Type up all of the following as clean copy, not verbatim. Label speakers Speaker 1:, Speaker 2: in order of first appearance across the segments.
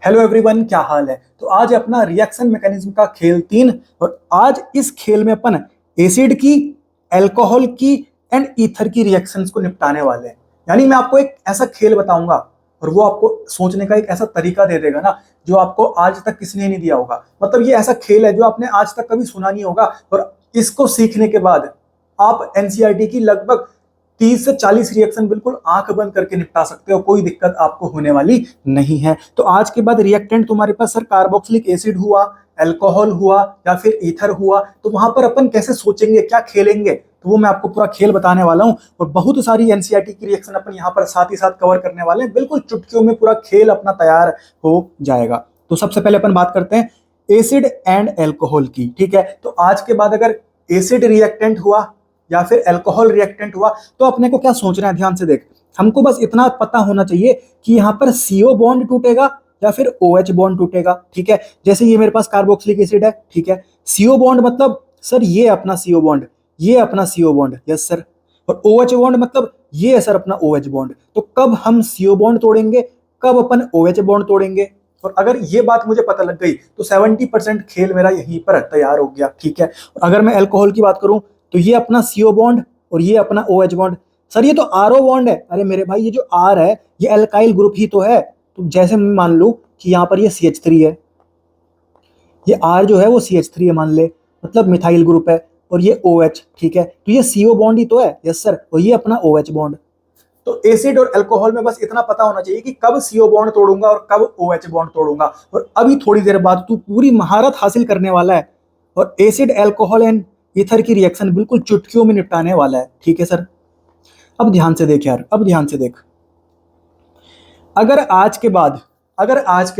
Speaker 1: Hello everyone, क्या हाल है। तो आज अपना रिएक्शन मैकेनिज्म का खेल 3 और आज इस खेल में अपन एसिड की, अल्कोहल की एंड ईथर की रिएक्शंस को निपटाने वाले हैं। यानी मैं आपको एक ऐसा खेल बताऊंगा और वो आपको सोचने का एक ऐसा तरीका दे देगा ना जो आपको आज तक किसी ने नहीं दिया होगा। मतलब ये ऐसा खेल है जो आपने आज तक कभी सुना नहीं होगा और इसको सीखने के बाद आप एनसीईआरटी की लगभग 30 से 40 रिएक्शन बिल्कुल आंख बंद करके निपटा सकते हो, कोई दिक्कत आपको होने वाली नहीं है। तो आज के बाद रिएक्टेंट तुम्हारे पास सर कार्बोक्सिलिक एसिड हुआ, अल्कोहल हुआ या फिर ईथर हुआ, तो वहां पर अपन कैसे सोचेंगे, क्या खेलेंगे, तो वो मैं आपको पूरा खेल बताने वाला हूं। और बहुत सारी एनसीईआरटी की रिएक्शन अपन यहाँ पर साथ ही साथ कवर करने वाले हैं। बिल्कुल चुटकियों में पूरा खेल अपना तैयार हो जाएगा। तो सबसे पहले अपन बात करते हैं एसिड एंड अल्कोहल की। ठीक है, तो आज के बाद अगर एसिड रिएक्टेंट हुआ या फिर अल्कोहल रिएक्टेंट हुआ तो अपने को क्या सोचना है, ध्यान से देख। हमको बस इतना पता होना चाहिए कि यहाँ पर CO बॉन्ड टूटेगा या फिर OH बॉन्ड टूटेगा। ठीक है, जैसे ये मेरे पास कार्बोक्सिलिक एसिड है। ठीक है, CO बॉन्ड मतलब सर ये अपना CO बॉन्ड, ये अपना CO बॉन्ड, यस सर। और OH बॉन्ड मतलब ये है सर अपना OH बॉन्ड। तो कब हम CO बॉन्ड तोड़ेंगे, कब अपन OH बॉन्ड तोड़ेंगे। और अगर ये बात मुझे पता लग गई तो 70% खेल मेरा यहीं पर तैयार हो गया। ठीक है, और अगर मैं अल्कोहल की बात करूं तो ये अपना CO बॉन्ड और ये अपना OH बॉन्ड। सर ये तो RO बॉन्ड है। अरे मेरे भाई, ये जो R है ये अल्काइल ग्रुप ही तो है। तो जैसे मैं मान लूं कि यहाँ पर ये CH3 है, ये R जो है वो CH3 है मान ले, मतलब मिथाइल ग्रुप है, और ये OH। ठीक है, तो ये CO बॉन्ड ही तो है, यस सर, और ये अपना OH बॉन्ड। तो एसिड और अल्कोहल में बस इतना पता होना चाहिए कि कब CO बॉन्ड तोड़ूंगा और कब OH बॉन्ड तोड़ूंगा। और अभी थोड़ी देर बाद तू पूरी महारत हासिल करने वाला है और एसिड, अल्कोहल एंड ईथर की रिएक्शन बिल्कुल चुटकियों में निपटाने वाला है। ठीक है सर, अब ध्यान से देख यार, अब ध्यान से देख। अगर आज के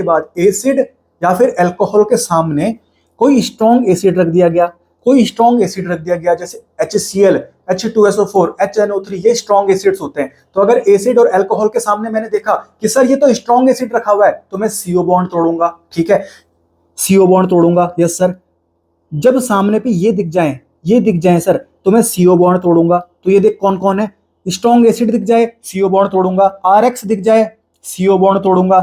Speaker 1: बाद एसिड या फिर अल्कोहल के सामने कोई स्ट्रॉन्ग एसिड रख दिया गया, कोई स्ट्रॉन्ग एसिड रख दिया गया, जैसे HCl, H2SO4, HNO3, ये स्ट्रॉन्ग एसिड्स होते हैं। तो अगर एसिड और अल्कोहल के सामने मैंने देखा कि सर ये तो स्ट्रॉन्ग एसिड रखा हुआ है, तो मैं CO बॉन्ड तोड़ूंगा। ठीक है, CO बॉन्ड तोड़ूंगा, यस सर। जब सामने पे ये दिख जाए सर, तो मैं CO बॉन्ड तोड़ूंगा। तो ये देख कौन कौन है, स्ट्रॉन्ग एसिड दिख जाए CO बॉन्ड तोड़ूंगा, RX दिख जाए CO बॉन्ड तोड़ूंगा,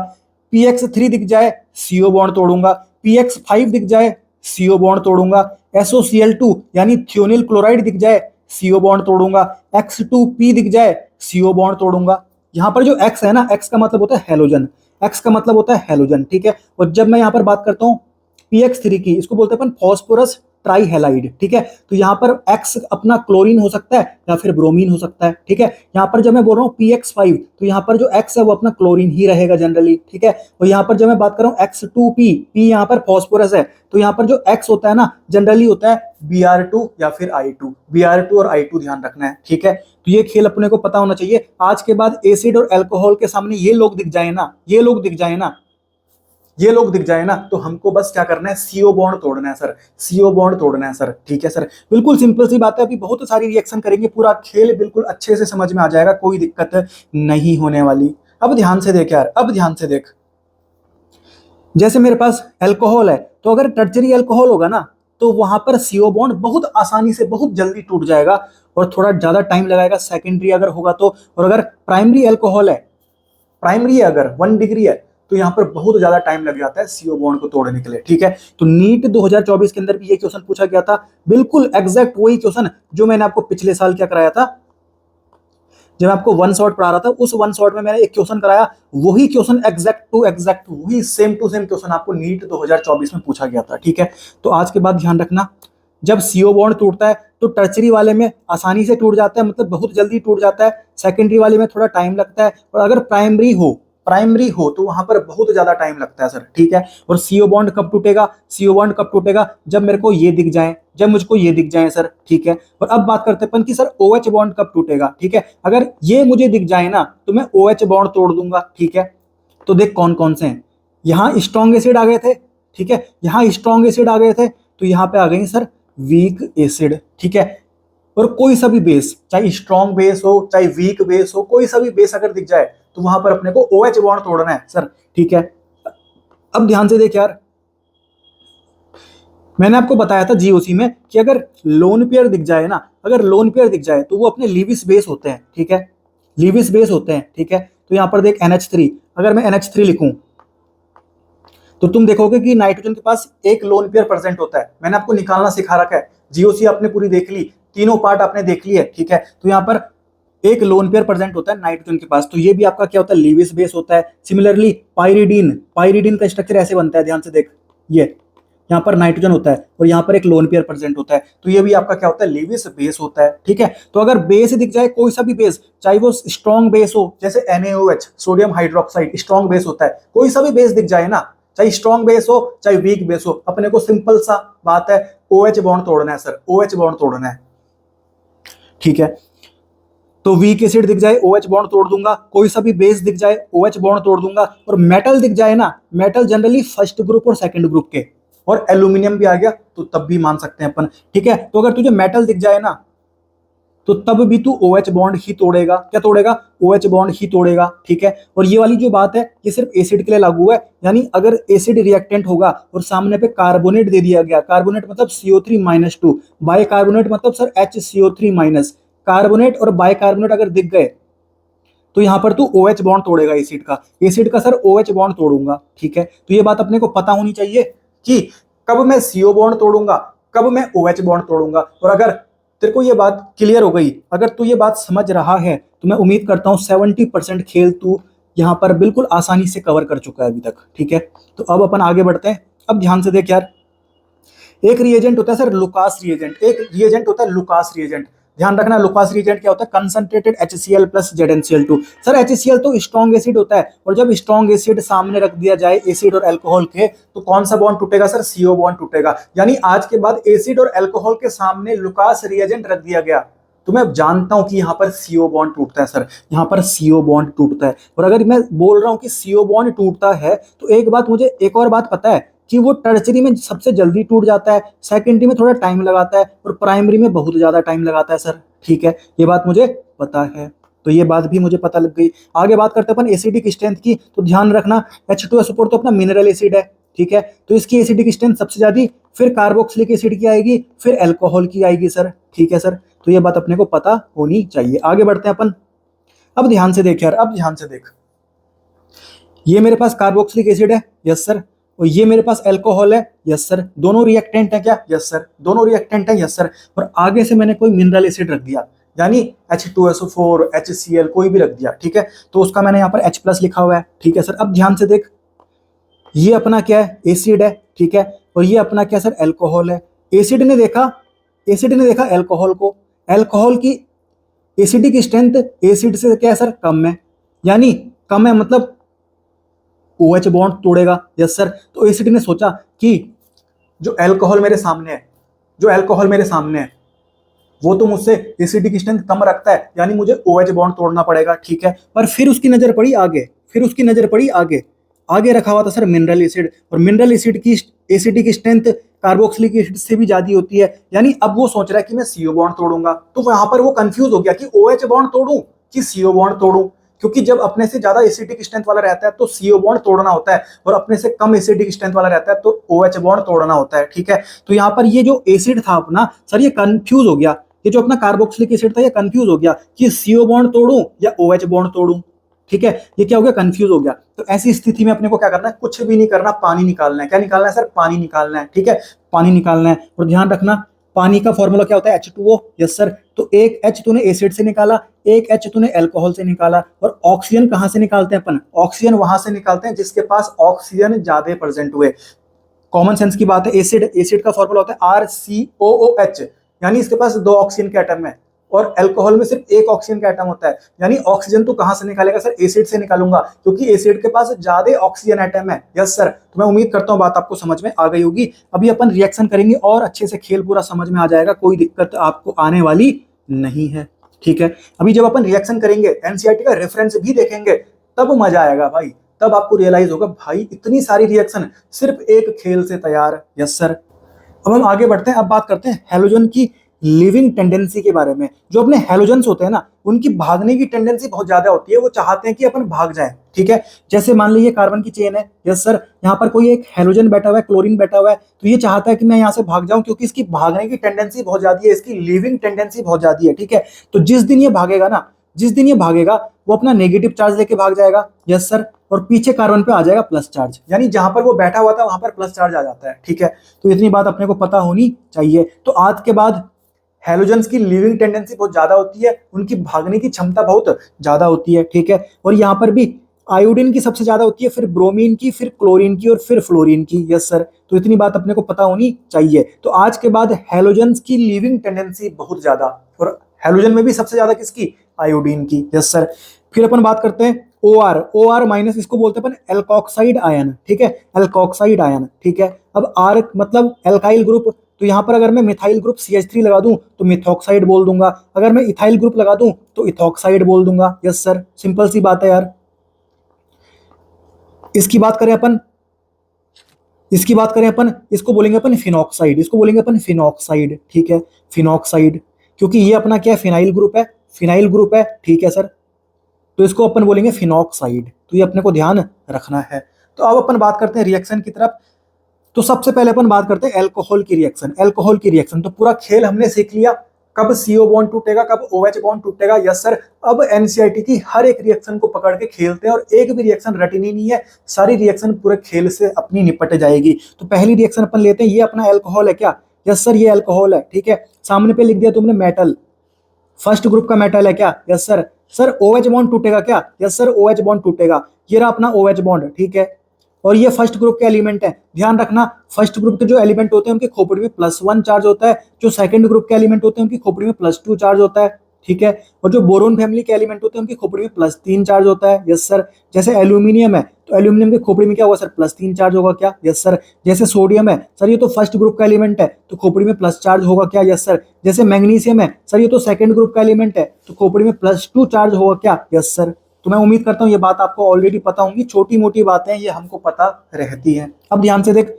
Speaker 1: PX3 दिख जाए CO बॉन्ड तोड़ूंगा, PX5 दिख जाए CO बॉन्ड तोड़ूंगा, SOCl2 यानी थियोनिल क्लोराइड दिख जाए CO बॉन्ड तोड़ूंगा, X2P दिख जाए CO बॉन्ड तोड़ूंगा। यहाँ पर जो X है ना, X का मतलब होता है हेलोजन, X का मतलब होता है हेलोजन। ठीक है, और जब मैं यहाँ पर बात करता हूँ PX3 की, इसको बोलते हैं अपन फॉस्फोरस ट्राईहेलाइड। ठीक है, तो यहाँ पर X अपना क्लोरीन हो सकता है या फिर ब्रोमीन हो सकता है। ठीक है, यहाँ पर जब मैं बोल रहा हूँ PX5 तो यहाँ पर जो X है वो अपना क्लोरीन ही रहेगा जनरली। ठीक है, और यहाँ पर जब मैं बात कर रहा हूँ X2P, P यहाँ पर फॉस्फोरस है, तो यहाँ पर जो X होता है ना जनरली होता है Br2 या फिर I2, Br2 और I2 ध्यान रखना है। ठीक है, तो ये खेल अपने को पता होना चाहिए। आज के बाद एसिड और अल्कोहल के सामने ये लोग दिख जाए ना, ये लोग दिख जाए ना, तो हमको बस क्या करना है, CO बॉन्ड तोड़ना है सर, CO बॉन्ड तोड़ना है सर। ठीक है सर, बिल्कुल सिंपल सी बात है। अभी बहुत सारी रिएक्शन करेंगे, पूरा खेल बिल्कुल अच्छे से समझ में आ जाएगा, कोई दिक्कत नहीं होने वाली। अब ध्यान से देख यार, अब ध्यान से देख। जैसे मेरे पास अल्कोहल है, तो अगर टर्चरी अल्कोहल होगा ना तो वहां पर CO बॉन्ड बहुत आसानी से, बहुत जल्दी टूट जाएगा और थोड़ा ज्यादा टाइम लगाएगा सेकेंडरी अगर होगा तो। और अगर प्राइमरी अल्कोहल है, प्राइमरी अगर 1 डिग्री है, तो यहाँ पर बहुत ज्यादा टाइम लग जाता है CO बॉन्ड को तोड़ने के लिए। ठीक है, तो नीट 2024 के अंदर भी ये क्वेश्चन पूछा गया था, बिल्कुल एग्जैक्ट वही क्वेश्चन जो मैंने आपको पिछले साल क्या कराया था, जब मैं आपको 1 शॉट पढ़ा रहा था, उस 1 शॉट में मैंने एक क्वेश्चन कराया, वही क्वेश्चन एग्जैक्ट टू एग्जैक्ट, वही सेम टू सेम क्वेश्चन आपको नीट 2024 में पूछा गया था। ठीक है, तो आज के बाद ध्यान रखना, जब CO बॉन्ड टूटता है तो टर्चरी वाले में आसानी से टूट जाता है, मतलब बहुत जल्दी टूट जाता है, सेकेंडरी वाले में थोड़ा टाइम लगता है, और अगर प्राइमरी हो तो वहां पर बहुत ज्यादा टाइम लगता है सर। ठीक है, और CO बॉन्ड कब टूटेगा, जब मेरे को ये दिख जाए, जब मुझको ये दिख जाए सर। ठीक है, और अब बात करते हैं कि सर OH बॉन्ड कब टूटेगा। ठीक है, अगर ये मुझे दिख जाए ना तो मैं OH बॉन्ड तोड़ दूंगा। ठीक है, तो देख कौन कौन से हैं, यहाँ स्ट्रॉन्ग एसिड आ गए थे। ठीक है, यहाँ स्ट्रॉन्ग एसिड आ गए थे, तो यहाँ पे आ गई सर वीक एसिड। ठीक है, और कोई सा भी बेस, चाहे स्ट्रॉन्ग बेस हो चाहे वीक बेस हो, कोई सा भी बेस अगर दिख जाए तो वहां पर अपने को OH बॉन्ड तोड़ना है सर। ठीक है, अब ध्यान से देख यार, मैंने आपको बताया था GOC में कि अगर लोन पेयर दिख जाए ना, अगर लोन पेयर दिख जाए तो वो अपने लीविस बेस होते हैं। ठीक है, लीविस बेस होते हैं। ठीक है, तो यहां पर देख NH3, अगर मैं NH3 लिखूं तो तुम देखोगे कि नाइट्रोजन के पास एक लोन पेयर प्रेजेंट होता है। मैंने आपको निकालना सिखा रखा है, जीओसी आपने पूरी देख ली, तीनों पार्ट आपने देख लिए, ठीक है। तो यहाँ पर एक लोन पेयर प्रेजेंट होता है नाइट्रोजन के पास, तो ये भी आपका क्या होता है, लीविस बेस होता है। सिमिलरली पाइरिडीन, पाइरिडीन का स्ट्रक्चर ऐसे बनता है, ध्यान से देख, ये यहाँ पर नाइट्रोजन होता है और यहाँ पर एक लोन पेयर प्रेजेंट होता है, तो ये भी आपका क्या होता है, लीविस बेस होता है, ठीक है। तो अगर बेस दिख जाए कोई सा भी बेस, चाहे वो स्ट्रॉन्ग बेस हो, जैसे NaOH sodium hydroxide strong base होता है, कोई सा भी बेस दिख जाए ना, चाहे स्ट्रॉन्ग बेस हो चाहे वीक बेस हो, अपने को सिंपल सा बात है, OH बॉन्ड तोड़ना है सर, OH बॉन्ड तोड़ना है, ठीक है। तो वीक एसिड दिख जाए OH बॉन्ड तोड़ दूंगा, कोई सा भी बेस दिख जाए OH बॉन्ड तोड़ दूंगा, और मेटल दिख जाए ना, मेटल जनरली फर्स्ट ग्रुप और सेकंड ग्रुप के, और एल्यूमिनियम भी आ गया तो तब भी मान सकते हैं अपन, ठीक है। तो अगर तुझे मेटल दिख जाए ना, तो तब भी तू OH बॉन्ड ही तोड़ेगा, क्या तोड़ेगा, OH बॉन्ड ही तोड़ेगा, ठीक है। और ये वाली जो बात है ये सिर्फ एसिड के लिए लागू है, यानी अगर एसिड रिएक्टेंट होगा और सामने पे कार्बोनेट दे दिया गया, कार्बोनेट मतलब CO3-2, बाइकार्बोनेट मतलब सर HCO3-, कार्बोनेट और बाइकार्बोनेट अगर दिख गए तो यहां पर तू OH बॉन्ड तोड़ेगा एसिड का सर OH बॉन्ड तोड़ूंगा, ठीक है। तो ये बात अपने को पता होनी चाहिए कि कब मैं CO बॉन्ड तोड़ूंगा, कब मैं OH बॉन्ड तोड़ूंगा। और अगर तेरे को ये बात क्लियर हो गई, अगर तू ये बात समझ रहा है, तो मैं उम्मीद करता हूं 70% खेल तू यहां पर बिल्कुल आसानी से कवर कर चुका है अभी तक, ठीक है। तो अब अपन आगे बढ़ते हैं। अब ध्यान से देख यार, एक रिएजेंट होता है सर लुकास रिएजेंट, एक रिएजेंट होता है लुकास रिएजेंट। ध्यान रखना, लुकास रिएजेंट क्या होता है, concentrated HCl plus ZnCl2। Sir HCl तो स्ट्रॉन्ग एसिड होता है, और जब स्ट्रॉन्ग एसिड सामने रख दिया जाए एसिड और अल्कोहल के, तो कौन सा बॉन्ड टूटेगा सर, CO बॉन्ड टूटेगा। यानी आज के बाद एसिड और अल्कोहल के सामने लुकास रिएजेंट रख दिया गया तो मैं जानता हूं कि यहां पर CO बॉन्ड टूटता है सर, यहां पर CO बॉन्ड टूटता है। और अगर मैं बोल रहा हूं कि CO बॉन्ड टूटता है, तो एक बात मुझे एक और बात पता है कि वो टर्चरी में सबसे जल्दी टूट जाता है, सेकेंडरी में थोड़ा टाइम लगाता है, और प्राइमरी में बहुत ज्यादा टाइम लगाता है सर, ठीक है। ये बात मुझे पता है, तो ये बात भी मुझे पता लग गई। आगे बात करते हैं अपन एसिडिक स्ट्रेंथ की। तो ध्यान रखना, H2SO4 तो अपना मिनरल एसिड है, ठीक है। तो इसकी एसिडिक स्ट्रेंथ सबसे ज्यादा, फिर कार्बोक्सिलिक एसिड की आएगी, फिर अल्कोहल की आएगी सर, ठीक है सर। तो ये बात अपने को पता होनी चाहिए। आगे बढ़ते हैं अपन। अब ध्यान से देख यार, अब ध्यान से देख, ये मेरे पास कार्बोक्सिलिक एसिड है, यस सर, और ये मेरे पास अल्कोहल है, यस सर। दोनों रिएक्टेंट है क्या, यस सर, दोनों रिएक्टेंट है, यस सर। और आगे से मैंने कोई मिनरल एसिड रख दिया, यानी H2SO4 HCl कोई भी रख दिया, ठीक है। तो उसका मैंने यहाँ पर H+ लिखा हुआ है, ठीक है सर। अब ध्यान से देख, ये अपना क्या है, एसिड है, ठीक है, और ये अपना क्या सर, अल्कोहल है। एसिड ने देखा अल्कोहल को, अल्कोहल की एसिडिक स्ट्रेंथ एसिड से क्या है सर, कम है, यानी कम है मतलब OH बॉन्ड तोड़ेगा, यस सर। तो एसिड ने सोचा कि जो अल्कोहल मेरे सामने है वो तो मुझसे एसिडिक स्ट्रेंथ कम रखता है, यानी मुझे OH बॉन्ड तोड़ना पड़ेगा, ठीक है। पर फिर उसकी नजर पड़ी आगे, आगे रखा हुआ था सर मिनरल एसिड, और मिनरल एसिड की एसिडिक स्ट्रेंथ कार्बोक्सिलिक एसिड से भी ज्यादा होती है, यानी अब वो सोच रहा है कि मैं CO बॉन्ड तोड़ूंगा। तो वहां पर वो कंफ्यूज हो गया कि OH बॉन्ड तोड़ूं कि CO बॉन्ड तोड़ूं, क्योंकि जब अपने से ज्यादा एसिडिक स्ट्रेंथ वाला रहता है तो CO बॉन्ड तोड़ना होता है, और अपने से कम एसिडिक स्ट्रेंथ वाला रहता है तो OH बॉन्ड तोड़ना होता है, ठीक है। तो यहाँ पर ये जो एसिड था अपना सर, ये कंफ्यूज हो गया, ये जो अपना कार्बोक्सिलिक एसिड था ये कंफ्यूज हो गया कि CO बॉन्ड तोड़ूं या OH बॉन्ड तोड़ूं, ठीक है। ये क्या हो गया, कंफ्यूज हो गया। तो ऐसी स्थिति में अपने को क्या करना है, कुछ भी नहीं करना, पानी निकालना है। क्या निकालना है सर, पानी निकालना है, ठीक है, पानी निकालना है। और ध्यान रखना, पानी का फॉर्मूला क्या होता है, H2O, यस सर। तो एक H तूने एसिड से निकाला, एक H तूने अल्कोहल से निकाला, और ऑक्सीजन कहां से निकालते हैं अपन, ऑक्सीजन वहां से निकालते हैं जिसके पास ऑक्सीजन ज्यादा प्रेजेंट हुए। कॉमन सेंस की बात है, एसिड का फॉर्मूला होता है RCOOH, यानी इसके पास 2 ऑक्सीजन के एटम है, और अल्कोहल में सिर्फ 1 ऑक्सीजन का एटम होता है। यानी ऑक्सीजन तो कहां से निकालेगा सर, एसिड से निकालूंगा, क्योंकि एसिड के पास ज्यादा ऑक्सीजन एटम है, यस सर। तो मैं उम्मीद करता हूं बात आपको समझ में आ गई होगी। अभी अपन रिएक्शन करेंगे और अच्छे से खेल पूरा समझ में आ जाएगा, कोई दिक्कत आपको आने वाली नहीं है, ठीक है। अभी जब अपन रिएक्शन करेंगे, एनसीईआरटी का रेफरेंस भी देखेंगे, तब मजा आएगा भाई, तब आपको रियलाइज होगा भाई इतनी सारी रिएक्शन सिर्फ एक खेल से तैयार, यस सर। अब हम आगे बढ़ते हैं, अब बात करते हैं हैलोजन की लिविंग टेंडेंसी के बारे में। जो अपने हैलोजेंस होते हैं ना, उनकी भागने की टेंडेंसी बहुत ज्यादा होती है, वो चाहते हैं कि अपन भाग जाएं, ठीक है। जैसे मान लीजिए कार्बन की चेन है, यस सर, यहाँ पर कोई एक हैलोजन बैठा हुआ है, क्लोरीन बैठा हुआ है, तो ये चाहता है कि मैं यहाँ से भाग जाऊं, क्योंकि इसकी भागने की टेंडेंसी बहुत ज्यादा है, इसकी लिविंग टेंडेंसी बहुत ज्यादा है, ठीक है। तो जिस दिन ये भागेगा ना, जिस दिन ये भागेगा वो अपना नेगेटिव चार्ज लेके भाग जाएगा, यस सर, और पीछे कार्बन पे आ जाएगा प्लस चार्ज, यानी जहां पर वो बैठा हुआ था वहां पर प्लस चार्ज आ जाता है, ठीक है। तो इतनी बात अपने को पता होनी चाहिए। तो आज के बाद हैलोजेंस की लिविंग टेंडेंसी बहुत ज्यादा होती है, उनकी भागने की क्षमता बहुत ज्यादा होती है, ठीक है। और यहाँ पर भी आयोडीन की सबसे ज्यादा होती है, फिर ब्रोमीन की, फिर क्लोरीन की और फिर फ्लोरीन की, यस सर। तो इतनी बात अपने को पता होनी चाहिए। तो आज के बाद हैलोजेंस की लिविंग टेंडेंसी बहुत ज्यादा, और हैलोजन में भी सबसे ज्यादा किसकी, आयोडीन की, यस सर। फिर अपन बात करते हैं OR, OR माइनस, इसको बोलते हैं अपन एल्कोक्साइड आयन, ठीक है, एल्कोक्साइड आयन, ठीक है। अब R मतलब एल्काइल ग्रुप, तो यहां पर अगर मैं मिथाइल ग्रुप CH3 लगा दूं तो मिथॉक्साइड बोल दूंगा, अगर मैं इथाइल ग्रुप लगा दूं तो इथॉक्साइड बोल दूंगा, यस सर, सिंपल सी बात है यार। इसकी बात करें अपन, इसको बोलेंगे अपन फिनॉक्साइड, इसको बोलेंगे अपन फिनॉक्साइड, ठीक है, फिनॉक्साइड, क्योंकि ये अपना क्या है, फिनाइल ग्रुप है, फिनाइल ग्रुप है, ठीक है सर। तो इसको अपन बोलेंगे फिनॉक्साइड, तो ये अपने को ध्यान रखना है। तो अब अपन बात करते हैं रिएक्शन की तरफ। तो सबसे पहले अपन बात करते हैं अल्कोहल की रिएक्शन, अल्कोहल की रिएक्शन। तो पूरा खेल हमने सीख लिया, कब CO बॉन्ड टूटेगा, कब OH बॉन्ड टूटेगा, यस सर। अब NCERT की हर एक रिएक्शन को पकड़ के खेलते हैं, और एक भी रिएक्शन रटनी नहीं है, सारी रिएक्शन पूरे खेल से अपनी निपट जाएगी। तो पहली रिएक्शन अपन लेते हैं, ये अपना अल्कोहल है क्या, यस सर, ये अल्कोहल है, ठीक है। सामने पे लिख दिया तुमने मेटल, फर्स्ट ग्रुप का मेटल है क्या, yes sir. Sir OH bond टूटेगा क्या, यस सर, OH बॉन्ड टूटेगा, ये रहा अपना OH बॉन्ड, ठीक है। और ये फर्स्ट ग्रुप के एलिमेंट है, ध्यान रखना, फर्स्ट ग्रुप के जो एलिमेंट होते हैं उनकी खोपड़ी में +1 चार्ज होता है, जो सेकंड ग्रुप के एलिमेंट होते हैं उनकी खोपड़ी में +2 चार्ज होता है, ठीक है। और जो बोरोन फैमिली के एलिमेंट होते हैं उनकी खोपड़ी में +3 चार्ज होता है, यस सर। जैसे एल्यूमिनियम है तो एल्यूमिनियम की खोपड़ी में क्या होगा सर, +3 चार्ज होगा क्या, यस सर। जैसे सोडियम है सर, ये तो फर्स्ट ग्रुप का एलिमेंट है तो खोपड़ी में प्लस चार्ज होगा क्या, यस सर। जैसे मैग्नीशियम है सर, ये तो सेकंड ग्रुप का एलिमेंट है तो खोपड़ी में +2 चार्ज होगा क्या, यस सर। तो मैं उम्मीद करता हूं ये बात आपको ऑलरेडी पता होंगी, छोटी मोटी बातें ये हमको पता रहती हैं। अब ध्यान से देख,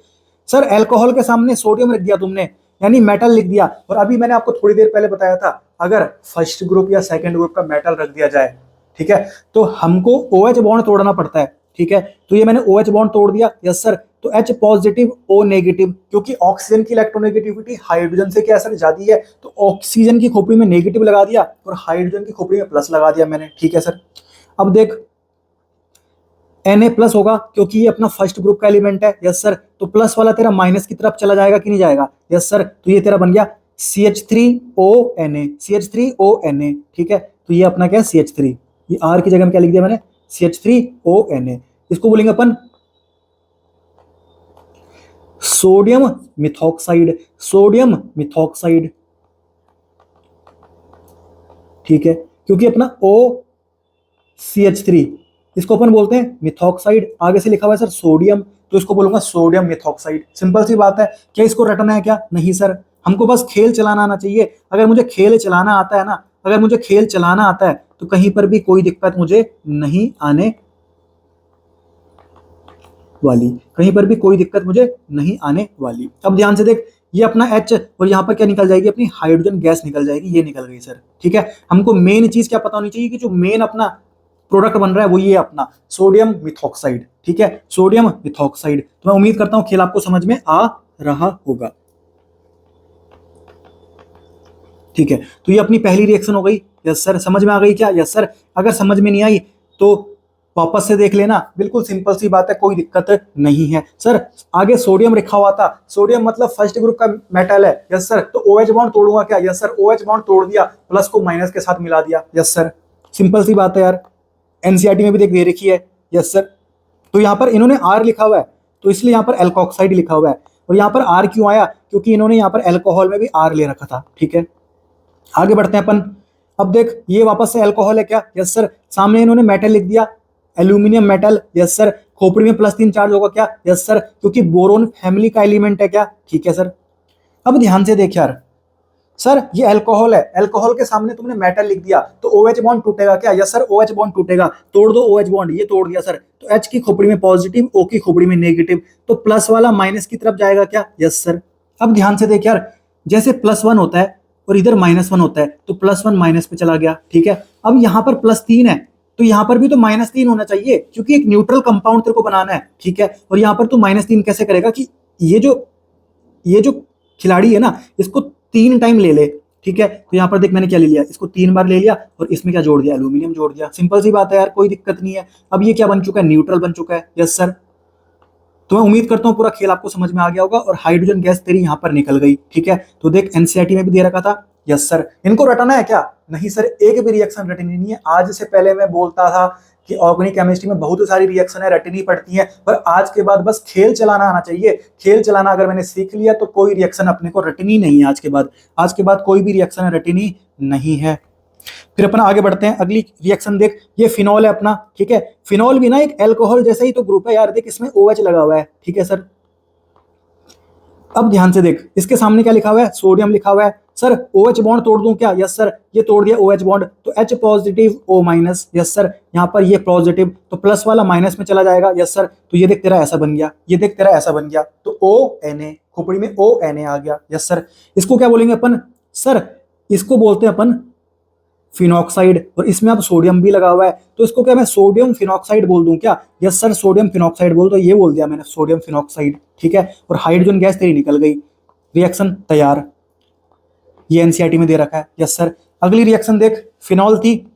Speaker 1: सर अल्कोहल के सामने सोडियम लिख दिया तुमने, यानी मेटल लिख दिया, और अभी मैंने आपको थोड़ी देर पहले बताया था अगर फर्स्ट ग्रुप या सेकंड ग्रुप का मेटल रख दिया जाए, ठीक है, तो हमको OH बॉन्ड तोड़ना पड़ता है, ठीक है। तो ये मैंने OH बॉन्ड तोड़ दिया, यस सर। तो H पॉजिटिव O नेगेटिव, क्योंकि ऑक्सीजन की इलेक्ट्रोनेगेटिविटी हाइड्रोजन से क्या सर ज्यादा है, तो ऑक्सीजन की खोपड़ी में नेगेटिव लगा दिया और हाइड्रोजन की खोपड़ी में प्लस लगा दिया मैंने, ठीक है सर। अब देख Na+ होगा क्योंकि ये अपना फर्स्ट ग्रुप का एलिमेंट है, यस सर। तो प्लस वाला तेरा माइनस की तरफ चला जाएगा कि नहीं जाएगा, यस सर। तो ये तेरा बन गया CH3ONa, CH3ONa, ठीक है। तो ये अपना क्या है CH3, ये R की जगह में क्या लिख दिया मैंने, CH3ONa। इसको बोलेंगे अपन सोडियम मिथॉक्साइड, सोडियम मिथॉक्साइड, ठीक है, क्योंकि अपना OCH3, इसको अपन बोलते हैं मिथॉक्साइड, आगे से लिखा हुआ है सर सोडियम, तो इसको बोलूंगा सोडियम मिथॉक्साइड। सिंपल सी बात है, क्या इसको रटना है क्या, नहीं सर, हमको बस खेल चलाना आना चाहिए। अगर मुझे खेल चलाना आता है ना, अगर मुझे खेल चलाना आता है तो कहीं पर भी कोई दिक्कत मुझे नहीं आने वाली, कहीं पर भी कोई दिक्कत मुझे नहीं आने वाली। अब ध्यान से देख, ये अपना H और यहाँ पर क्या निकल जाएगी, अपनी हाइड्रोजन गैस निकल जाएगी, ये निकल गई सर, ठीक है। हमको मेन चीज क्या पता होनी चाहिए कि जो मेन अपना प्रोडक्ट बन रहा है वो ये अपना सोडियम मिथॉक्साइड, ठीक है, सोडियम मिथॉक्साइड। तो मैं उम्मीद करता हूं खेल आपको समझ में आ रहा होगा, ठीक है। तो ये अपनी पहली रिएक्शन हो गई, यस सर। समझ में आ गई क्या, यस सर। अगर समझ में नहीं आई तो वापस से देख लेना, बिल्कुल सिंपल सी बात है, कोई दिक्कत नहीं है सर। आगे सोडियम लिखा हुआ था, सोडियम मतलब फर्स्ट ग्रुप का मेटल है, यस सर। तो OH बॉन्ड तोड़ूंगा क्या, यस सर, OH बॉन्ड तोड़ दिया, प्लस को माइनस के साथ मिला दिया, यस सर, सिंपल सी बात है यार। NCERT में भी देख दे रखी है, यस सर। तो यहाँ पर इन्होंने R लिखा हुआ है तो इसलिए यहाँ पर एल्कोक्साइड लिखा हुआ है, और यहाँ पर R क्यों आया, क्योंकि इन्होंने यहाँ पर अल्कोहल में भी R ले रखा था, ठीक है। आगे बढ़ते हैं अपन। अब देख, ये वापस से अल्कोहल है क्या, यस सर। सामने इन्होंने मेटल लिख दिया, एल्यूमिनियम मेटल, यस सर। खोपड़ी में +3 चार्ज होगा क्या, यस सर, क्योंकि बोरोन फैमिली का एलिमेंट है क्या, ठीक है सर। अब ध्यान से देख यार, सर ये अल्कोहल है, अल्कोहल के सामने तुमने मेटल लिख दिया तो OH बॉन्ड टूटेगा क्या, यस सर, OH बॉन्ड टूटेगा, तोड़ दो OH बॉन्ड, ये तोड़ दिया सर। तो H की खोपड़ी में पॉजिटिव, O की खोपड़ी में नेगेटिव, तो प्लस वाला माइनस की तरफ जाएगा क्या, यस सर। अब ध्यान से देख यार, जैसे +1 होता है और इधर -1 होता है तो +1 माइनस पे चला गया, ठीक है। अब यहाँ पर +3 है तो यहाँ पर भी तो -3 होना चाहिए, क्योंकि एक न्यूट्रल कंपाउंड तेरे को बनाना है, ठीक है। और यहाँ पर तू -3 कैसे करेगा कि ये जो खिलाड़ी है ना, इसको 3 टाइम ले ले, ठीक है। तो यहाँ पर देख मैंने क्या ले लिया, इसको 3 बार ले लिया और इसमें क्या जोड़ दिया, एल्यूमिनियम जोड़ दिया। सिंपल सी बात है यार, कोई दिक्कत नहीं है। अब ये क्या बन चुका है, न्यूट्रल बन चुका है। Yes sir. तो मैं उम्मीद करता हूँ पूरा खेल आपको समझ में आ गया होगा। और हाइड्रोजन गैस तेरी यहाँ पर निकल गई, ठीक है। तो देख एनसीईआरटी में भी दे रखा था। Yes sir. इनको रटना है क्या? नहीं सर, एक भी रिएक्शन रटनी नहीं है। आज से पहले मैं बोलता था कि ऑर्गेनिक केमिस्ट्री में बहुत सारी रिएक्शन है रटनी पड़ती है, पर आज के बाद बस खेल चलाना आना चाहिए। खेल चलाना अगर मैंने सीख लिया तो कोई रिएक्शन अपने को रटनी नहीं है। आज के बाद कोई भी रिएक्शन रटनी नहीं है। फिर अपना आगे बढ़ते हैं, अगली रिएक्शन देख, ये फिनॉल है अपना, ठीक है। फिनॉल भी ना एक अल्कोहल जैसा ही तो ग्रुप है यार। देख इसमें OH लगा हुआ है, ठीक है सर। अब ध्यान से देख, इसके सामने क्या लिखा हुआ है, सोडियम लिखा हुआ है। सर OH बॉन्ड तोड़ दूं क्या? Yes sir. ये तोड़ दिया OH बॉन्ड, तो H positive O minus. Yes sir. यहाँ पर ये पॉजिटिव, तो प्लस वाला माइनस में चला जाएगा। Yes sir. तो ये देख तेरा ऐसा बन गया, ये देख तेरा ऐसा बन गया, तो ONA, खोपड़ी में ONA आ गया। Yes sir. इसको क्या बोलेंगे अपन? सर इसको बोलते हैं अपन फिनॉक्साइड, और इसमें अब सोडियम भी लगा हुआ है, तो इसको क्या मैं सोडियम फिनॉक्साइड बोल दूं क्या? यस सर, सोडियम फिनॉक्साइड बोल दो। ये बोल दिया मैंने, सोडियम फिनॉक्साइड, ठीक है। और हाइड्रोजन गैस तेरी निकल गई, रिएक्शन तैयार। ये एनसीईआरटी में दे रखा है। Yes sir. अगली रिएक्शन देख, फिनॉल थी।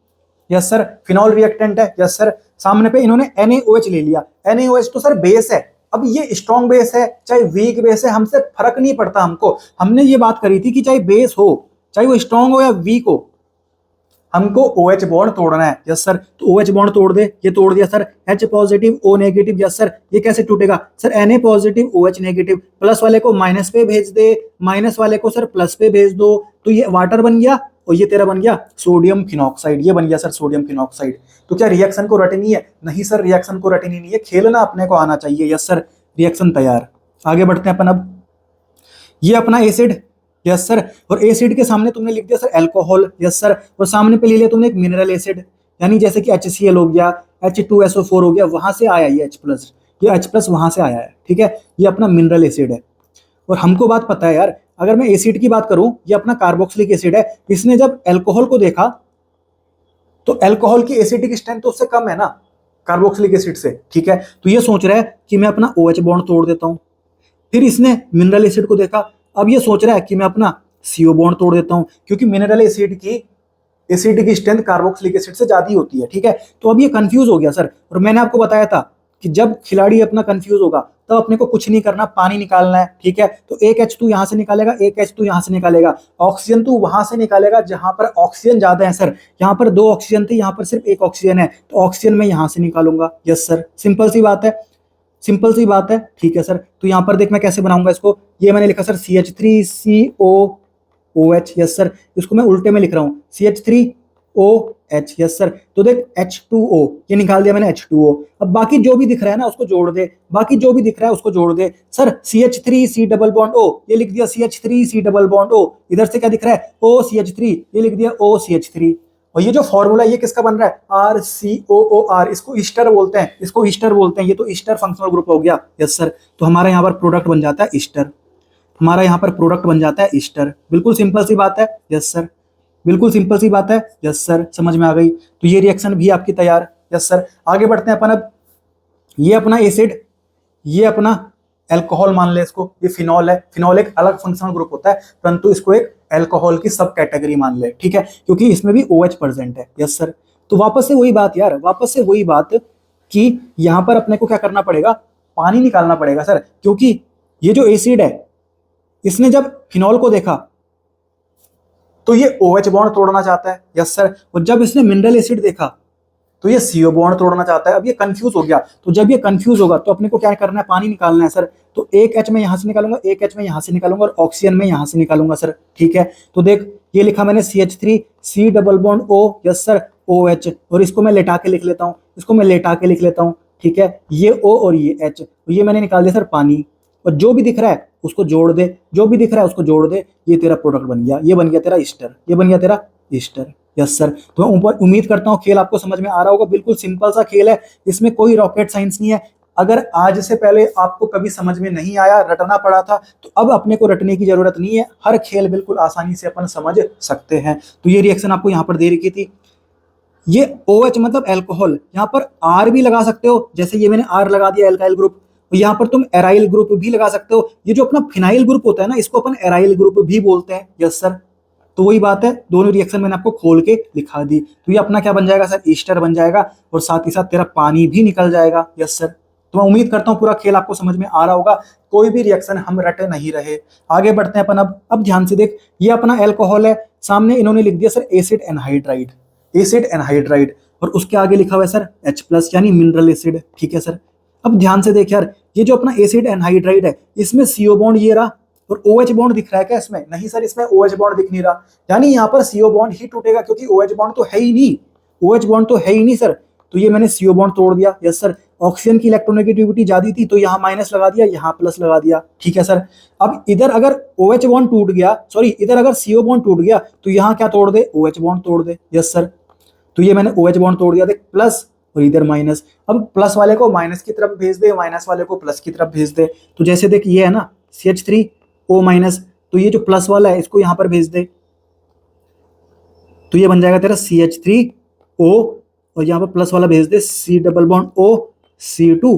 Speaker 1: यस सर, फिनॉल रिएक्टेंट है। Yes sir. सामने पे इन्होंने NaOH ले लिया। NaOH तो सर बेस है। अब ये स्ट्रॉन्ग बेस है चाहे वीक बेस है, हमसे फर्क नहीं पड़ता हमको। हमने ये बात करी थी कि चाहे बेस हो, चाहे वो स्ट्रॉन्ग हो या वीक हो, हमको OH बॉन्ड तोड़ना है। Yes sir. तो OH बॉन्ड तोड़ दे, ये तोड़ दिया sir. H positive O negative. Yes sir. ये कैसे टूटेगा sir? Na positive OH negative, plus वाले को माइनस पे भेज दे, माइनस वाले को सर प्लस पे भेज दो, तो ये वाटर बन गया और ये तेरा बन गया सोडियम फिनॉक्साइड। ये बन गया सर सोडियम फिनॉक्साइड। तो क्या रिएक्शन को रटनी है? नहीं सर, रिएक्शन को रटनी नहीं है, खेलना अपने को आना चाहिए। Yes sir. रिएक्शन तैयार। आगे बढ़ते हैं अपन। अब ये अपना एसिड। Yes sir. और एसिड के सामने तुमने लिख दिया सर अल्कोहल। Yes sir. और सामने पे ले लिया तुमने एक मिनरल एसिड, यानी जैसे कि HCl हो गया, H2SO4 हो गया, वहां से आया ये H+, ये H+ वहां से आया है, ठीक है। ये अपना मिनरल एसिड है। और हमको बात पता है यार, अगर मैं एसिड की बात करूं, ये अपना कार्बोक्सिलिक एसिड है। इसने जब अल्कोहल को देखा तो अल्कोहल की एसिडिक स्ट्रेंथ तो उससे कम है ना कार्बोक्सिलिक एसिड से, ठीक है। तो ये सोच रहा है कि मैं अपना OH बॉन्ड तोड़ देता हूं। फिर इसने मिनरल एसिड को देखा, अब ये सोच रहा है कि मैं अपना CO बॉन्ड तोड़ देता हूं, क्योंकि मिनरल एसिड की स्ट्रेंथ कार्बोक्सिलिक एसिड से ज्यादा होती है, ठीक है। तो अब ये कंफ्यूज हो गया सर। और मैंने आपको बताया था कि जब खिलाड़ी अपना कंफ्यूज होगा तब अपने को कुछ नहीं करना, पानी निकालना है, ठीक है। तो एक H तू यहां से निकालेगा, एक H तू यहां से निकालेगा, ऑक्सीजन तू वहां से निकालेगा जहां पर ऑक्सीजन ज्यादा है सर। यहाँ पर 2 ऑक्सीजन थे, यहाँ पर सिर्फ 1 ऑक्सीजन है, तो ऑक्सीजन मैं यहां से निकालूंगा। Yes sir. सिंपल सी बात है, सिंपल सी बात है, ठीक है सर। तो यहां पर देख मैं कैसे बनाऊंगा इसको, ये मैंने लिखा सर CH3COOH। Yes sir. इसको मैं उल्टे में लिख रहा हूं, CH3OH। Yes sir. तो देख H2O, ये निकाल दिया मैंने H2O। अब बाकी जो भी दिख रहा है ना उसको जोड़ दे, बाकी जो भी दिख रहा है उसको जोड़ दे sir. CH3C double bond O, ये लिख दिया CH3C डबल बॉन्ड O। इधर से क्या दिख रहा है, OCH3, ये लिख दिया OCH3। और ये जो फॉर्मूला ये किसका बन रहा है, RCOOR, इसको ईस्टर बोलते हैं, इसको ईस्टर बोलते हैं। ये तो ईस्टर फंक्शनल ग्रुप हो गया। Yes sir. तो हमारा यहाँ पर प्रोडक्ट बन जाता है ईस्टर, हमारा यहाँ पर प्रोडक्ट बन जाता है ईस्टर। बिल्कुल सिंपल सी बात है। Yes sir. बिल्कुल सिंपल सी बात है। Yes sir. समझ में आ गई। तो ये रिएक्शन भी आपकी तैयार। Yes sir. आगे बढ़ते हैं अपन। अब ये अपना एसिड, ये अपना अल्कोहल मान ले इसको, ये फिनॉल है। फिनॉल एक अलग फंक्शनल ग्रुप होता है, परंतु इसको एक अल्कोहल की सब कैटेगरी मान ले, ठीक है, क्योंकि इसमें भी OH प्रेजेंट है। Yes sir. तो वापस से वही बात यार, वापस से वही बात कि यहां पर अपने को क्या करना पड़ेगा, पानी निकालना पड़ेगा सर। क्योंकि ये जो एसिड है, इसने जब फिनॉल को देखा तो ये OH बॉन्ड तोड़ना चाहता है। Yes sir. और जब इसने मिनरल एसिड देखा तो ये CO बॉन्ड तोड़ना चाहता है। अब ये कंफ्यूज हो गया, तो जब ये कंफ्यूज होगा तो अपने को क्या करना है, पानी निकालना है सर। तो एक H में यहां से निकालूंगा, एक H में यहां से निकालूंगा, और ऑक्सीजन में यहां से निकालूंगा सर, ठीक है। तो देख ये लिखा मैंने CH3C double bond O। Yes sir. OH, और इसको मैं लेटा के लिख लेता हूं, इसको मैं लेटा के लिख लेता हूं, ठीक है। ये O और ये H, तो ये मैंने निकाल दिया सर पानी। और जो भी दिख रहा है उसको जोड़ दे, जो भी दिख रहा है उसको जोड़ दे, ये तेरा प्रोडक्ट बन गया, ये बन गया तेरा ईस्टर, ये बन गया तेरा ईस्टर। Yes sir. तो मैं ऊपर उम्मीद करता हूँ खेल आपको समझ में आ रहा होगा। बिल्कुल सिंपल सा खेल है, इसमें कोई रॉकेट साइंस नहीं है। अगर आज से पहले आपको कभी समझ में नहीं आया, रटना पड़ा था, तो अब अपने को रटने की जरूरत नहीं है। हर खेल बिल्कुल आसानी से अपन समझ सकते हैं। तो ये रिएक्शन आपको यहाँ पर दे रखी थी। ये OH मतलब अल्कोहल, यहाँ पर R भी लगा सकते हो, जैसे ये मैंने R लगा दिया एल्काइल ग्रुप। यहाँ पर तुम एराइल ग्रुप भी लगा सकते हो। ये जो अपना फिनाइल ग्रुप होता है ना, इसको अपन एराइल ग्रुप भी बोलते हैं। Yes sir. तो वही बात है, दोनों रिएक्शन मैंने आपको खोल के लिखा दी। तो ये अपना क्या बन जाएगा सर, ईस्टर बन जाएगा, और साथ ही साथ तेरा पानी भी निकल जाएगा। Yes sir. तो मैं उम्मीद करता हूँ पूरा खेल आपको समझ में आ रहा होगा, कोई भी रिएक्शन हम रटे नहीं रहे। आगे बढ़ते हैं अपन। अब ध्यान से देख, ये अपना एल्कोहल है, सामने इन्होंने लिख दिया sir acid anhydride, acid anhydride, और उसके आगे लिखा हुआ है सर H+ यानी मिनरल एसिड। ठीक है सर। अब ध्यान से देख यार, ये जो अपना एसिड एनहाइड्राइड है, इसमें CO बॉन्ड ये रहा, और OH बॉन्ड दिख रहा है क्या इसमें? नहीं सर, इसमें OH बॉन्ड दिख नहीं रहा, यानी यहाँ पर CO बॉन्ड ही टूटेगा, क्योंकि OH बॉन्ड तो है ही नहीं, OH बॉन्ड तो है ही नहीं सर। तो ये मैंने CO बॉन्ड तोड़ दिया। Yes sir. ऑक्सीजन की इलेक्ट्रोनेगेटिविटी ज्यादा थी, तो यहाँ माइनस लगा दिया, यहाँ प्लस लगा दिया। ठीक है सर। अब इधर अगर OH बॉन्ड टूट गया, सॉरी इधर अगर CO बॉन्ड टूट गया, तो यहाँ क्या तोड़ दे, OH बॉन्ड तोड़ दे। Yes sir. तो ये मैंने OH बॉन्ड तोड़ दिया, देख प्लस और इधर माइनस। अब प्लस वाले को माइनस की तरफ भेज दे, माइनस वाले को प्लस की तरफ भेज दे। तो जैसे देख ये है ना CH3O-, तो ये जो प्लस वाला है इसको यहां पर भेज दे, तो ये बन जाएगा तेरा CH3O, और यहां पर प्लस वाला भेज दे C+O,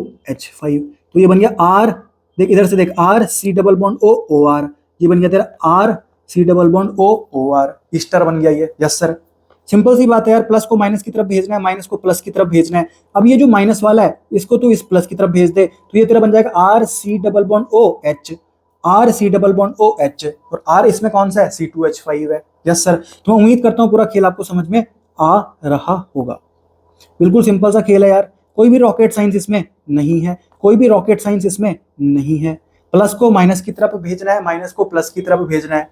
Speaker 1: तो ये बन गया R। देख इधर से देख R, C+O, ये बन गया तेरा R, C+O, ईस्टर बन गया ये। Yes sir. सिंपल सी बात है यार, प्लस को माइनस की तरफ भेजना है, माइनस को प्लस की तरफ भेजना है। अब ये जो माइनस वाला है इसको तो इस प्लस की तरफ भेज दे, तो ये तेरा बन जाएगा RC+OH, RC+OH, और R इसमें कौन सा है, C2H5 है। Yes sir. तो मैं उम्मीद करता हूँ पूरा खेल आपको समझ में आ रहा होगा। बिल्कुल सिंपल सा खेल है यार, कोई भी रॉकेट साइंस इसमें नहीं है, कोई भी रॉकेट साइंस इसमें नहीं है। प्लस को माइनस की तरफ भेजना है, माइनस को प्लस की तरफ भेजना है,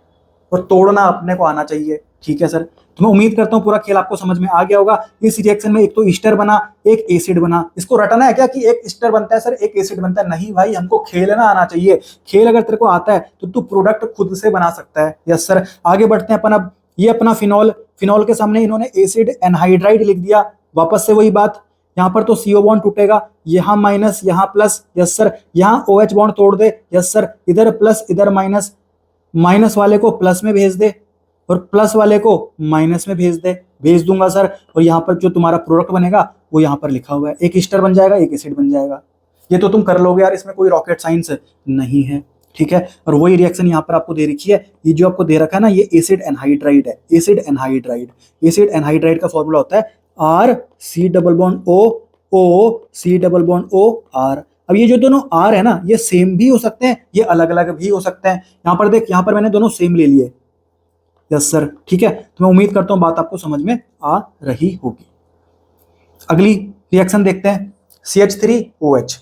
Speaker 1: और तोड़ना अपने को आना चाहिए। ठीक है सर। तो मैं उम्मीद करता हूँ पूरा खेल आपको समझ में आ गया होगा। इस रिएक्शन में एक तो ईस्टर बना, एक एसिड बना। इसको रटना है क्या कि एक ईस्टर बनता है सर, एक एसिड बनता है? नहीं भाई, हमको खेलना आना चाहिए। खेल अगर तेरे को आता है तो तू प्रोडक्ट खुद से बना सकता है। Yes sir. आगे बढ़ते हैं अपन। अब ये अपना फिनॉल, फिनॉल के सामने इन्होंने एसिड एनहाइड्राइड लिख दिया। वापस से वही बात, यहाँ पर तो CO बॉन्ड टूटेगा, यहाँ माइनस यहाँ प्लस। Yes sir. यहाँ OH बॉन्ड तोड़ दे। Yes sir. इधर प्लस इधर माइनस, माइनस वाले को प्लस में भेज दे, और प्लस वाले को माइनस में भेज दे। भेज दूंगा सर। और यहाँ पर जो तुम्हारा प्रोडक्ट बनेगा वो यहाँ पर लिखा हुआ है, एक ईस्टर बन जाएगा, एक एसिड बन जाएगा। ये तो तुम कर लोगे यार, इसमें कोई रॉकेट साइंस नहीं है। ठीक है। और वही रिएक्शन यहाँ पर आपको दे रखी है, ये जो आपको दे रखा है ना, ये एसिड एनहाइड्राइड है, एसिड एनहाइड्राइड। एसिड एनहाइड्राइड का फॉर्मूला होता है RC+OO, अब ये जो दोनों R है ना, ये सेम भी हो सकते हैं, ये अलग अलग भी हो सकते हैं। यहाँ पर देख, यहाँ पर मैंने दोनों सेम ले लिए। Yes sir. ठीक है। तो मैं उम्मीद करता हूँ बात आपको समझ में आ रही होगी। अगली रिएक्शन देखते हैं, CH3OH,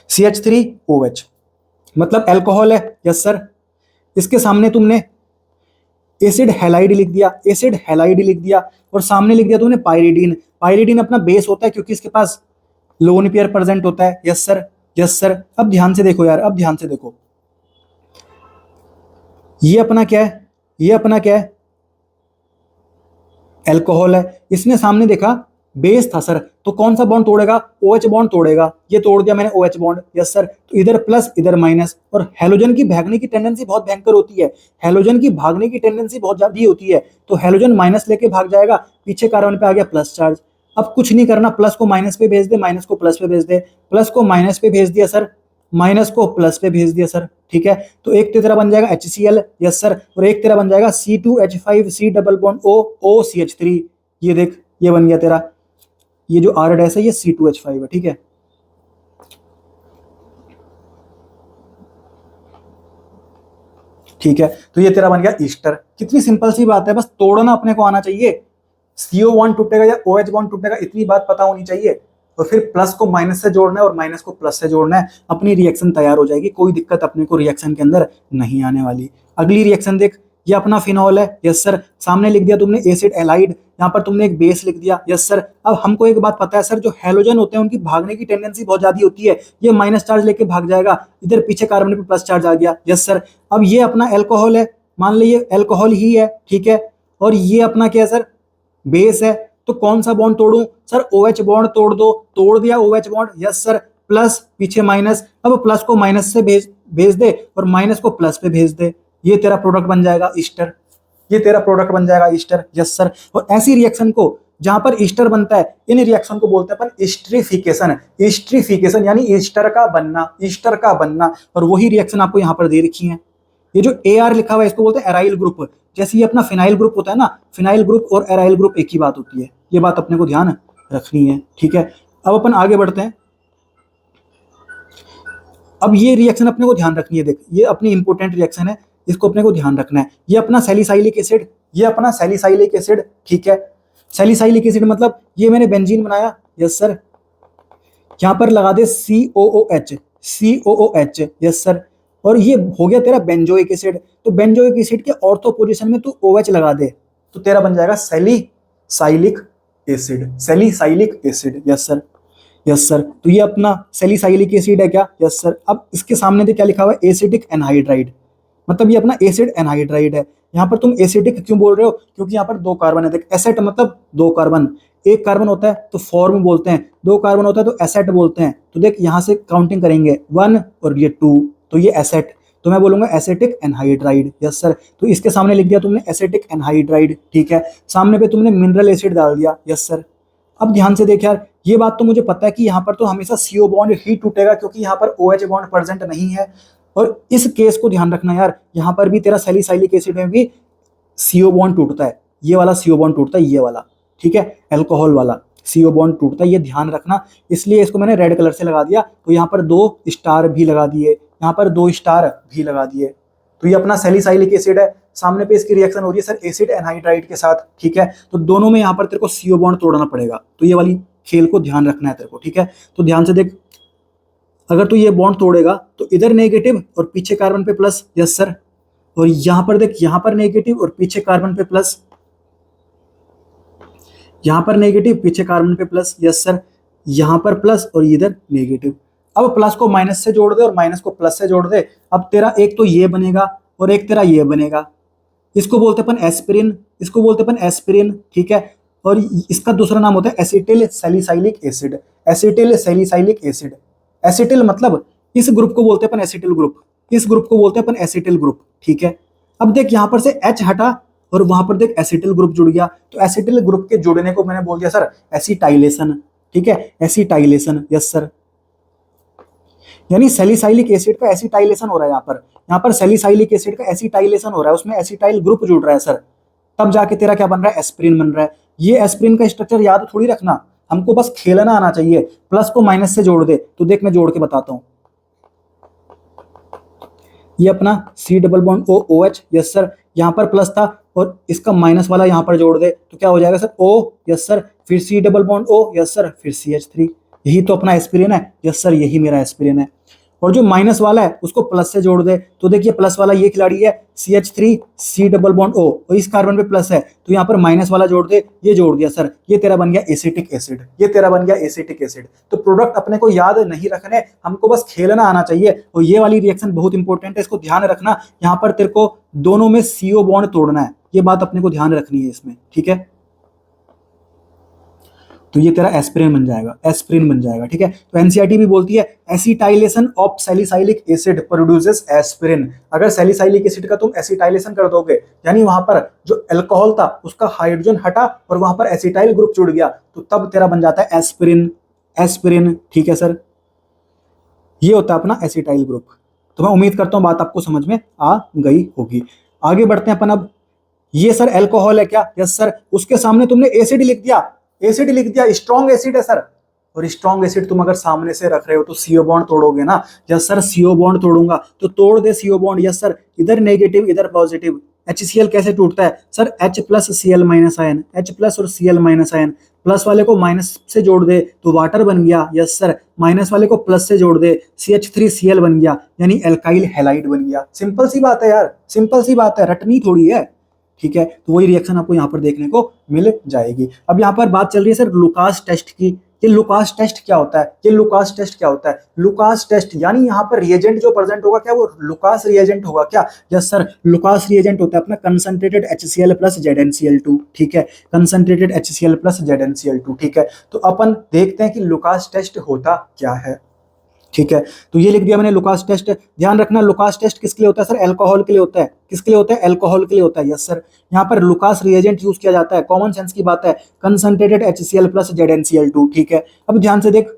Speaker 1: CH3OH मतलब अल्कोहल है। Yes sir. इसके सामने तुमने एसिड हैलाइड लिख दिया, एसिड हैलाइड लिख दिया, और सामने लिख दिया तुमने पायरिडीन। पायरिडीन अपना बेस होता है, क्योंकि इसके पास लोन पेयर प्रेजेंट होता है। Yes sir. Yes sir. अब ध्यान से देखो यार, अब ध्यान से देखो, ये अपना क्या है, ये अपना क्या है, अल्कोहल है। इसने सामने देखा बेस था सर, तो कौन सा बॉन्ड तोड़ेगा, OH बॉन्ड तोड़ेगा। ये तोड़ दिया मैंने OH बॉन्ड। Yes sir. तो इधर प्लस इधर माइनस, और हैलोजन की भागने की टेंडेंसी बहुत भयंकर होती है, हैलोजन की भागने की टेंडेंसी बहुत ज्यादा होती है। तो हैलोजन माइनस लेके भाग जाएगा, पीछे कार्बन पे आ गया प्लस चार्ज। अब कुछ नहीं करना, प्लस को माइनस पे भेज दे, माइनस को प्लस पे भेज दे, प्लस को माइनस पे भेज दिया सर, माइनस को प्लस पे भेज दिया सर। ठीक है। तो एक तेरा बन जाएगा HCl। Yes sir. और एक तेरा बन जाएगा C2H5, C+OOCH3। ये देख, ये बन गया तेरा, ये जो R डैश है ये C2H5 है। ठीक है। ठीक है। तो ये तेरा बन गया ईस्टर। कितनी सिंपल सी बात है, बस तोड़ना अपने को आना चाहिए। CO बॉन्ड टूटेगा या OH बॉन्ड टूटेगा, इतनी बात पता होनी चाहिए, और फिर प्लस को माइनस से जोड़ना है और माइनस को प्लस से जोड़ना है, अपनी रिएक्शन तैयार हो जाएगी। कोई दिक्कत अपने को रिएक्शन के अंदर नहीं आने वाली। अगली रिएक्शन देख, ये अपना फिनॉल है। Yes sir. सामने लिख दिया तुमने एसिड एलाइड, यहाँ पर तुमने एक बेस लिख दिया। Yes sir. अब हमको एक बात पता है सर, जो हैलोजन होते हैं उनकी भागने की टेंडेंसी बहुत ज्यादा होती है, ये माइनस चार्ज लेके भाग जाएगा, इधर पीछे कार्बन पे प्लस चार्ज आ गया। Yes sir. अब ये अपना अल्कोहल है, मान लीजिए अल्कोहल ही है। ठीक है। और ये अपना क्या है सर, बेस है। तो कौन सा बॉन्ड तोड़ूं सर, OH बॉन्ड तोड़ दो। तोड़ दिया OH bond. Yes sir. Plus पीछे माइनस, अब प्लस को माइनस से भेज दे, और माइनस को प्लस पे भेज दे। ये तेरा प्रोडक्ट बन जाएगा ईस्टर, ये तेरा प्रोडक्ट बन जाएगा ईस्टर। Yes sir. और ऐसी रिएक्शन को जहां पर ईस्टर बनता है, इन रिएक्शन को बोलते हैं अपन ईस्ट्रीफिकेशन। ईस्ट्रीफिकेशन यानी ईस्टर का बनना, ईस्टर का बनना। और वही रिएक्शन आपको यहाँ पर दे रखी है, ये जो AR लिखा हुआ है इसको बोलते हैं एराइल ग्रुप। जैसे ये अपना फिनाइल ग्रुप होता है ना, फिनाइल ग्रुप और एराइल ग्रुप एक ही बात होती है। ये बात अपने को ध्यान रखनी है, ठीक है। अब अपन आगे बढ़ते हैं। अब ये रिएक्शन अपने को ध्यान रखनी है, देख ये अपनी इंपॉर्टेंट रिएक्शन है, इसको अपने को ध्यान रखना है। ये अपना सैलिसाइलिक एसिड, ये अपना सैलिसाइलिक एसिड, ठीक है। सैलिसाइलिक एसिड मतलब ये मैंने बेंजीन बनाया, यस सर, यहां पर लगा दे COOH, COOH, यस सर, और ये हो गया तेरा बेंजोइक एसिड। तो बेंजोइक एसिड के ऑर्थो पोजीशन में तू OH लगा दे तो तेरा बन जाएगा salicylic acid, salicylic acid, yes sir, yes sir. तो ये अपना सैलिसाइलिक एसिड है क्या, यस सर। अब इसके सामने दे क्या लिखा हुआ है, एसिडिक एनहाइड्राइड, मतलब ये अपना एसिड एनहाइड्राइड है। यहाँ पर तुम एसिडिक क्यों बोल रहे हो, क्योंकि यहाँ पर 2 कार्बन है। देख एसेट मतलब 2 कार्बन, 1 कार्बन होता है तो फॉर्म बोलते हैं, 2 कार्बन होता है तो एसेट बोलते हैं। तो देख यहाँ से काउंटिंग करेंगे 1 और ये 2, तो ये एसेट, तो मैं बोलूंगा एसिटिक एनहाइड्राइड, यस सर। तो इसके सामने लिख दिया तुमने एसिटिक एनहाइड्राइड, ठीक है। सामने पे तुमने मिनरल एसिड डाल दिया, यस सर। अब ध्यान से देख यार, ये बात तो मुझे पता है कि यहाँ पर तो हमेशा CO बॉन्ड ही टूटेगा क्योंकि यहाँ पर OH बॉन्ड प्रेजेंट नहीं है। और इस केस को ध्यान रखना यार, यहाँ पर भी तेरा सैलिसाइलिक एसिड में भी CO बॉन्ड टूटता है, ये वाला CO बॉन्ड टूटता है, ये वाला, ठीक है, अल्कोहल वाला CO बॉन्ड टूटता है, ये ध्यान रखना। इसलिए इसको मैंने रेड कलर से लगा दिया। तो यहाँ पर 2 स्टार भी लगा दिए, यहाँ पर 2 स्टार भी लगा दिए। तो ये अपना सैलिसाइलिक एसिड है, सामने पे इसकी रिएक्शन हो रही है सर एसिड एनहाइड्राइड के साथ, ठीक है। तो दोनों में यहाँ पर तेरे को CO बॉन्ड तोड़ना पड़ेगा, तो ये वाली खेल को ध्यान रखना है तेरे को, ठीक है। तो ध्यान से देख, अगर तू ये बॉन्ड तोड़ेगा तो इधर नेगेटिव और पीछे कार्बन पे प्लस, यस सर। और यहां पर देख, यहां पर नेगेटिव और पीछे कार्बन पे प्लस, यहां पर नेगेटिव पीछे कार्बन पे प्लस, यस सर। यहां पर प्लस और इधर नेगेटिव। अब प्लस को माइनस से जोड़ दे और माइनस को प्लस से जोड़ दे। अब तेरा एक तो ये बनेगा और एक तेरा ये बनेगा। इसको बोलते अपन एस्पिरिन, इसको बोलते अपन एस्पिरिन, ठीक है। और इसका दूसरा नाम होता है acetyl salicylic acid, acetyl salicylic acid. Acetyl मतलब इस ग्रुप को बोलते हैं अपन एसिटिल ग्रुप, इस ग्रुप को बोलते हैं अपन एसिटिल ग्रुप, ठीक है। अब देख यहां पर से H हटा और वहां पर देख एसिटिल ग्रुप जुड़ गया। तो एसिटिल ग्रुप के जुड़ने को मैंने बोल दिया सर एसिटाइलेशन, ठीक है, एसिटाइलेशन, यस सर। यानी सैलिसाइलिक एसिड का एसिटाइलेशन हो रहा है यहाँ पर सैलिसाइलिक एसिड का एसिटाइलेशन हो रहा है, उसमें एसिटाइल ग्रुप जुड़ रहा है सर, तब जाके तेरा क्या बन रहा है, एस्पिरिन बन रहा है। ये एस्पिरिन का स्ट्रक्चर याद थोड़ी रखना, हमको बस खेलना आना चाहिए। प्लस को माइनस से जोड़ दे, तो देख मैं जोड़ के बताता हूं। ये अपना C double bond OH, yes sir, यहां पर प्लस था और इसका माइनस वाला यहां पर जोड़ दे तो क्या हो जाएगा सर O, यस सर, फिर C double bond O, yes sir, फिर CH3। यही तो अपना एस्पिरिन है, यस सर, यही मेरा एस्पिरिन है। और जो माइनस वाला है उसको प्लस से जोड़ दे तो देखिए प्लस वाला ये खिलाड़ी है CH3 C double bond O और इस कार्बन पे प्लस है तो यहाँ पर माइनस वाला जोड़ दे, ये जोड़ दिया सर, ये तेरा बन गया एसिटिक एसिड, ये तेरा बन गया एसिटिक एसिड। तो प्रोडक्ट अपने को याद नहीं रखने, हमको बस खेलना आना चाहिए। और ये वाली रिएक्शन बहुत इंपॉर्टेंट है, इसको ध्यान रखना। यहाँ पर तेरे को दोनों में CO बॉन्ड तोड़ना है, ये बात अपने को ध्यान रखनी है इसमें, ठीक है। तो ये तेरा एस्पिरिन बन जाएगा, एस्पिरिन बन जाएगा, ठीक है। तो एनसीईआरटी भी बोलती है acetylation of salicylic acid produces aspirin. अगर सैलिसाइलिक एसिड का तुम एसिटाइलेशन कर दोगे, यानी वहां पर जो अल्कोहल था उसका हाइड्रोजन हटा और वहां पर एसिटाइल ग्रुप जुड़ गया, तो तब तेरा बन जाता है एस्पिरिन, एस्पिरिन, ठीक है सर। ये होता है अपना एसिटाइल ग्रुप। तो मैं उम्मीद करता हूं बात आपको समझ में आ गई होगी। आगे बढ़ते हैं अपन। अब ये सर अल्कोहल है क्या, यस सर। उसके सामने तुमने एसिड लिख दिया, एसिड लिख दिया, स्ट्रॉन्ग एसिड है सर। और स्ट्रॉन्ग एसिड तुम अगर सामने से रख रहे हो तो CO बॉन्ड तोड़ोगे ना, यस सर, CO बॉन्ड तोड़ूंगा तो तोड़ दे CO बॉन्ड, यस सर। इधर नेगेटिव इधर पॉजिटिव, HCl कैसे टूटता है sir, H plus Cl minus ion, H plus और Cl माइनस आयन। प्लस वाले को माइनस से जोड़ दे तो वाटर बन गया, यस सर। माइनस वाले को प्लस से जोड़ दे CH3Cl बन गया, यानी एल्काइल हैलाइड बन गया। सिंपल सी बात है यार, सिंपल सी बात है, रटनी थोड़ी है, ठीक है। तो वही रिएक्शन आपको यहाँ पर देखने को मिल जाएगी। अब यहाँ पर बात चल रही है सर लुकास टेस्ट की। ये लुकास टेस्ट क्या होता है, ये लुकास टेस्ट क्या होता है, लुकास टेस्ट यानी यहाँ पर रिएजेंट जो प्रेजेंट होगा क्या वो लुकास रिएजेंट होगा क्या, यस सर। लुकास रिएजेंट होता है अपना कंसंट्रेटेड HCl प्लस ZnCl2, ठीक है, कंसंट्रेटेड HCl प्लस ZnCl2, ठीक है। तो अपन देखते हैं कि लुकास टेस्ट होता क्या है, ठीक है। तो ये लिख दिया मैंने लुकास टेस्ट। ध्यान रखना लुकास टेस्ट किसके लिए होता है सर, अल्कोहल के लिए होता है। किसके लिए होता है, अल्कोहल के लिए होता है, यस सर। यहाँ पर लुकास रिएजेंट यूज किया जाता है, कॉमन सेंस की बात है, कंसंट्रेटेड HCl प्लस ZnCl2, ठीक है। अब ध्यान से देख,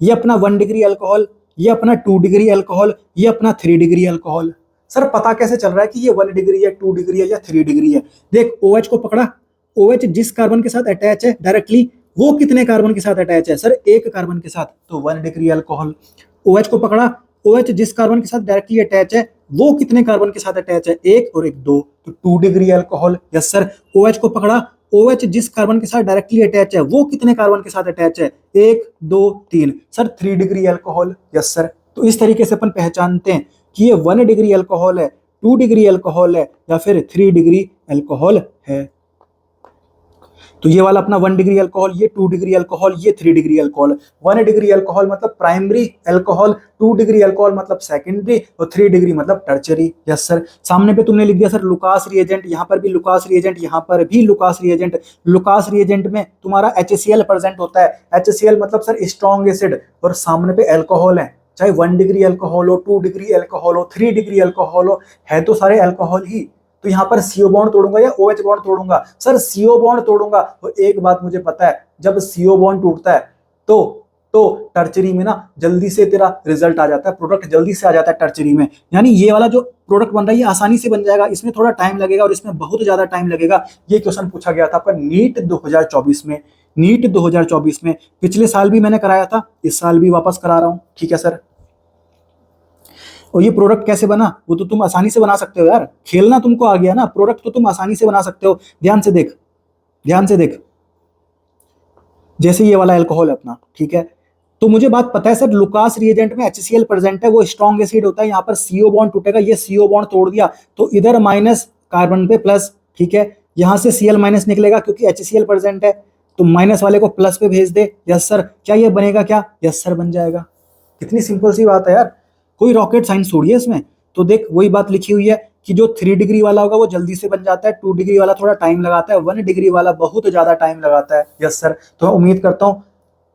Speaker 1: ये अपना 1 डिग्री अल्कोहल, ये अपना 2 डिग्री अल्कोहल, ये अपना 3 डिग्री अल्कोहल। सर पता कैसे चल रहा है कि ये 1 डिग्री है, 2 डिग्री है या 3 डिग्री है? देख OH को पकड़ा, OH जिस कार्बन के साथ अटैच है डायरेक्टली वो कितने कार्बन के साथ अटैच है? सर एक कार्बन के साथ, तो 1 डिग्री अल्कोहल। OH को पकड़ा, OH जिस कार्बन के साथ डायरेक्टली अटैच है वो कितने कार्बन के साथ अटैच है? एक और एक, दो, तो 2 degree alcohol. Yes sir. OH को पकड़ा, OH जिस कार्बन के साथ डायरेक्टली अटैच है वो कितने कार्बन के साथ अटैच है? एक, दो, तीन, sir 3 degree alcohol. Yes sir. तो इस तरीके से अपन पहचानते हैं कि ये 1 डिग्री अल्कोहल है, 2 डिग्री अल्कोहल है या फिर 3 डिग्री अल्कोहल है। तो ये वाला अपना 1 डिग्री अल्कोहल, ये 2 डिग्री अल्कोहल, ये 3 डिग्री अल्कोहल। 1 डिग्री अल्कोहल मतलब प्राइमरी अल्कोहल, 2 डिग्री अल्कोहल मतलब सेकेंडरी और 3 डिग्री मतलब टर्चरी। Yes sir. सामने पे तुमने लिख दिया सर लुकास रिएजेंट, यहाँ पर भी लुकास रिएजेंट, यहाँ पर भी लुकास रिएजेंट। लुकास रिएजेंट में तुम्हारा HCl प्रेजेंट होता है। HCl मतलब सर स्ट्रॉन्ग एसिड, और सामने पे अल्कोहल है, चाहे 1 डिग्री अल्कोहल हो, 2 डिग्री अल्कोहल हो, 3 डिग्री अल्कोहल हो, है तो सारे अल्कोहल ही। तो यहाँ पर CO बॉन्ड तोड़ूंगा या OH बॉन्ड तोड़ूंगा? सर CO बॉन्ड तोड़ूंगा। और एक बात मुझे पता है, जब CO बॉन्ड टूटता है तो टर्चरी में ना जल्दी से तेरा रिजल्ट आ जाता है, प्रोडक्ट जल्दी से आ जाता है टर्चरी में। यानी ये वाला जो प्रोडक्ट बन रहा है ये आसानी से बन जाएगा, इसमें थोड़ा टाइम लगेगा और इसमें बहुत ज्यादा टाइम लगेगा। ये क्वेश्चन पूछा गया था आपका नीट 2024 में। नीट 2024 में पिछले साल भी मैंने कराया था, इस साल भी वापस करा रहा हूं। ठीक है सर। और ये प्रोडक्ट कैसे बना वो तो तुम आसानी से बना सकते हो यार, खेलना तुमको आ गया ना, प्रोडक्ट तो तुम आसानी से बना सकते हो। ध्यान से देख, ध्यान से देख। जैसे ये वाला अल्कोहल है अपना, ठीक है, तो मुझे बात पता है सर लुकास रिएजेंट में HCl प्रेजेंट है, वो स्ट्रॉन्ग एसिड होता है। यहाँ पर CO बॉन्ड टूटेगा, ये CO बॉन्ड तोड़ दिया तो इधर माइनस कार्बन पे प्लस, ठीक है, यहाँ से Cl माइनस निकलेगा क्योंकि HCl प्रेजेंट है, तो माइनस वाले को प्लस पे भेज दे। Yes sir. क्या ये बनेगा क्या? यस सर बन जाएगा। कितनी सिंपल सी बात है यार, कोई रॉकेट साइंस थोड़ी है इसमें। तो देख वही बात लिखी हुई है कि जो 3 डिग्री वाला होगा वो जल्दी से बन जाता है, 2 डिग्री वाला थोड़ा टाइम लगाता है, 1 डिग्री वाला बहुत ज्यादा टाइम लगाता है। Yes sir. तो मैं उम्मीद करता हूं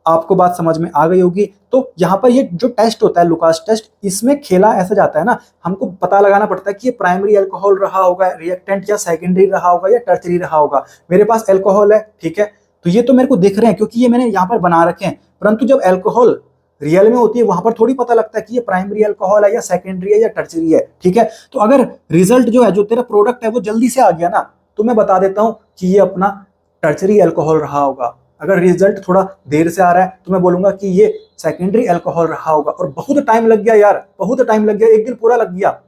Speaker 1: आपको बात समझ में आ गई होगी। तो यहाँ पर ये जो टेस्ट होता है लुकास टेस्ट, इसमें खेला ऐसा जाता है ना, हमको पता लगाना पड़ता है कि ये प्राइमरी अल्कोहल रहा होगा रिएक्टेंट, या सेकेंडरी रहा होगा, या टर्चरी रहा होगा। मेरे पास अल्कोहल है, ठीक है, तो ये तो मेरे को दिख रहे हैं क्योंकि ये मैंने यहाँ पर बना रखे हैं, परंतु जब अल्कोहल रियल में होती है वहां पर थोड़ी पता लगता है कि ये प्राइमरी अल्कोहल है या सेकेंडरी है या टर्चरी है। ठीक है। तो अगर रिजल्ट जो है, जो तेरा प्रोडक्ट है वो जल्दी से आ गया ना, तो मैं बता देता हूं कि ये अपना टर्चरी अल्कोहल रहा होगा। अगर रिजल्ट थोड़ा देर से आ रहा है तो मैं बोलूंगा कि ये सेकेंडरी अल्कोहल रहा होगा। और बहुत टाइम लग गया यार, बहुत टाइम लग गया, एक दिन पूरा लग गया,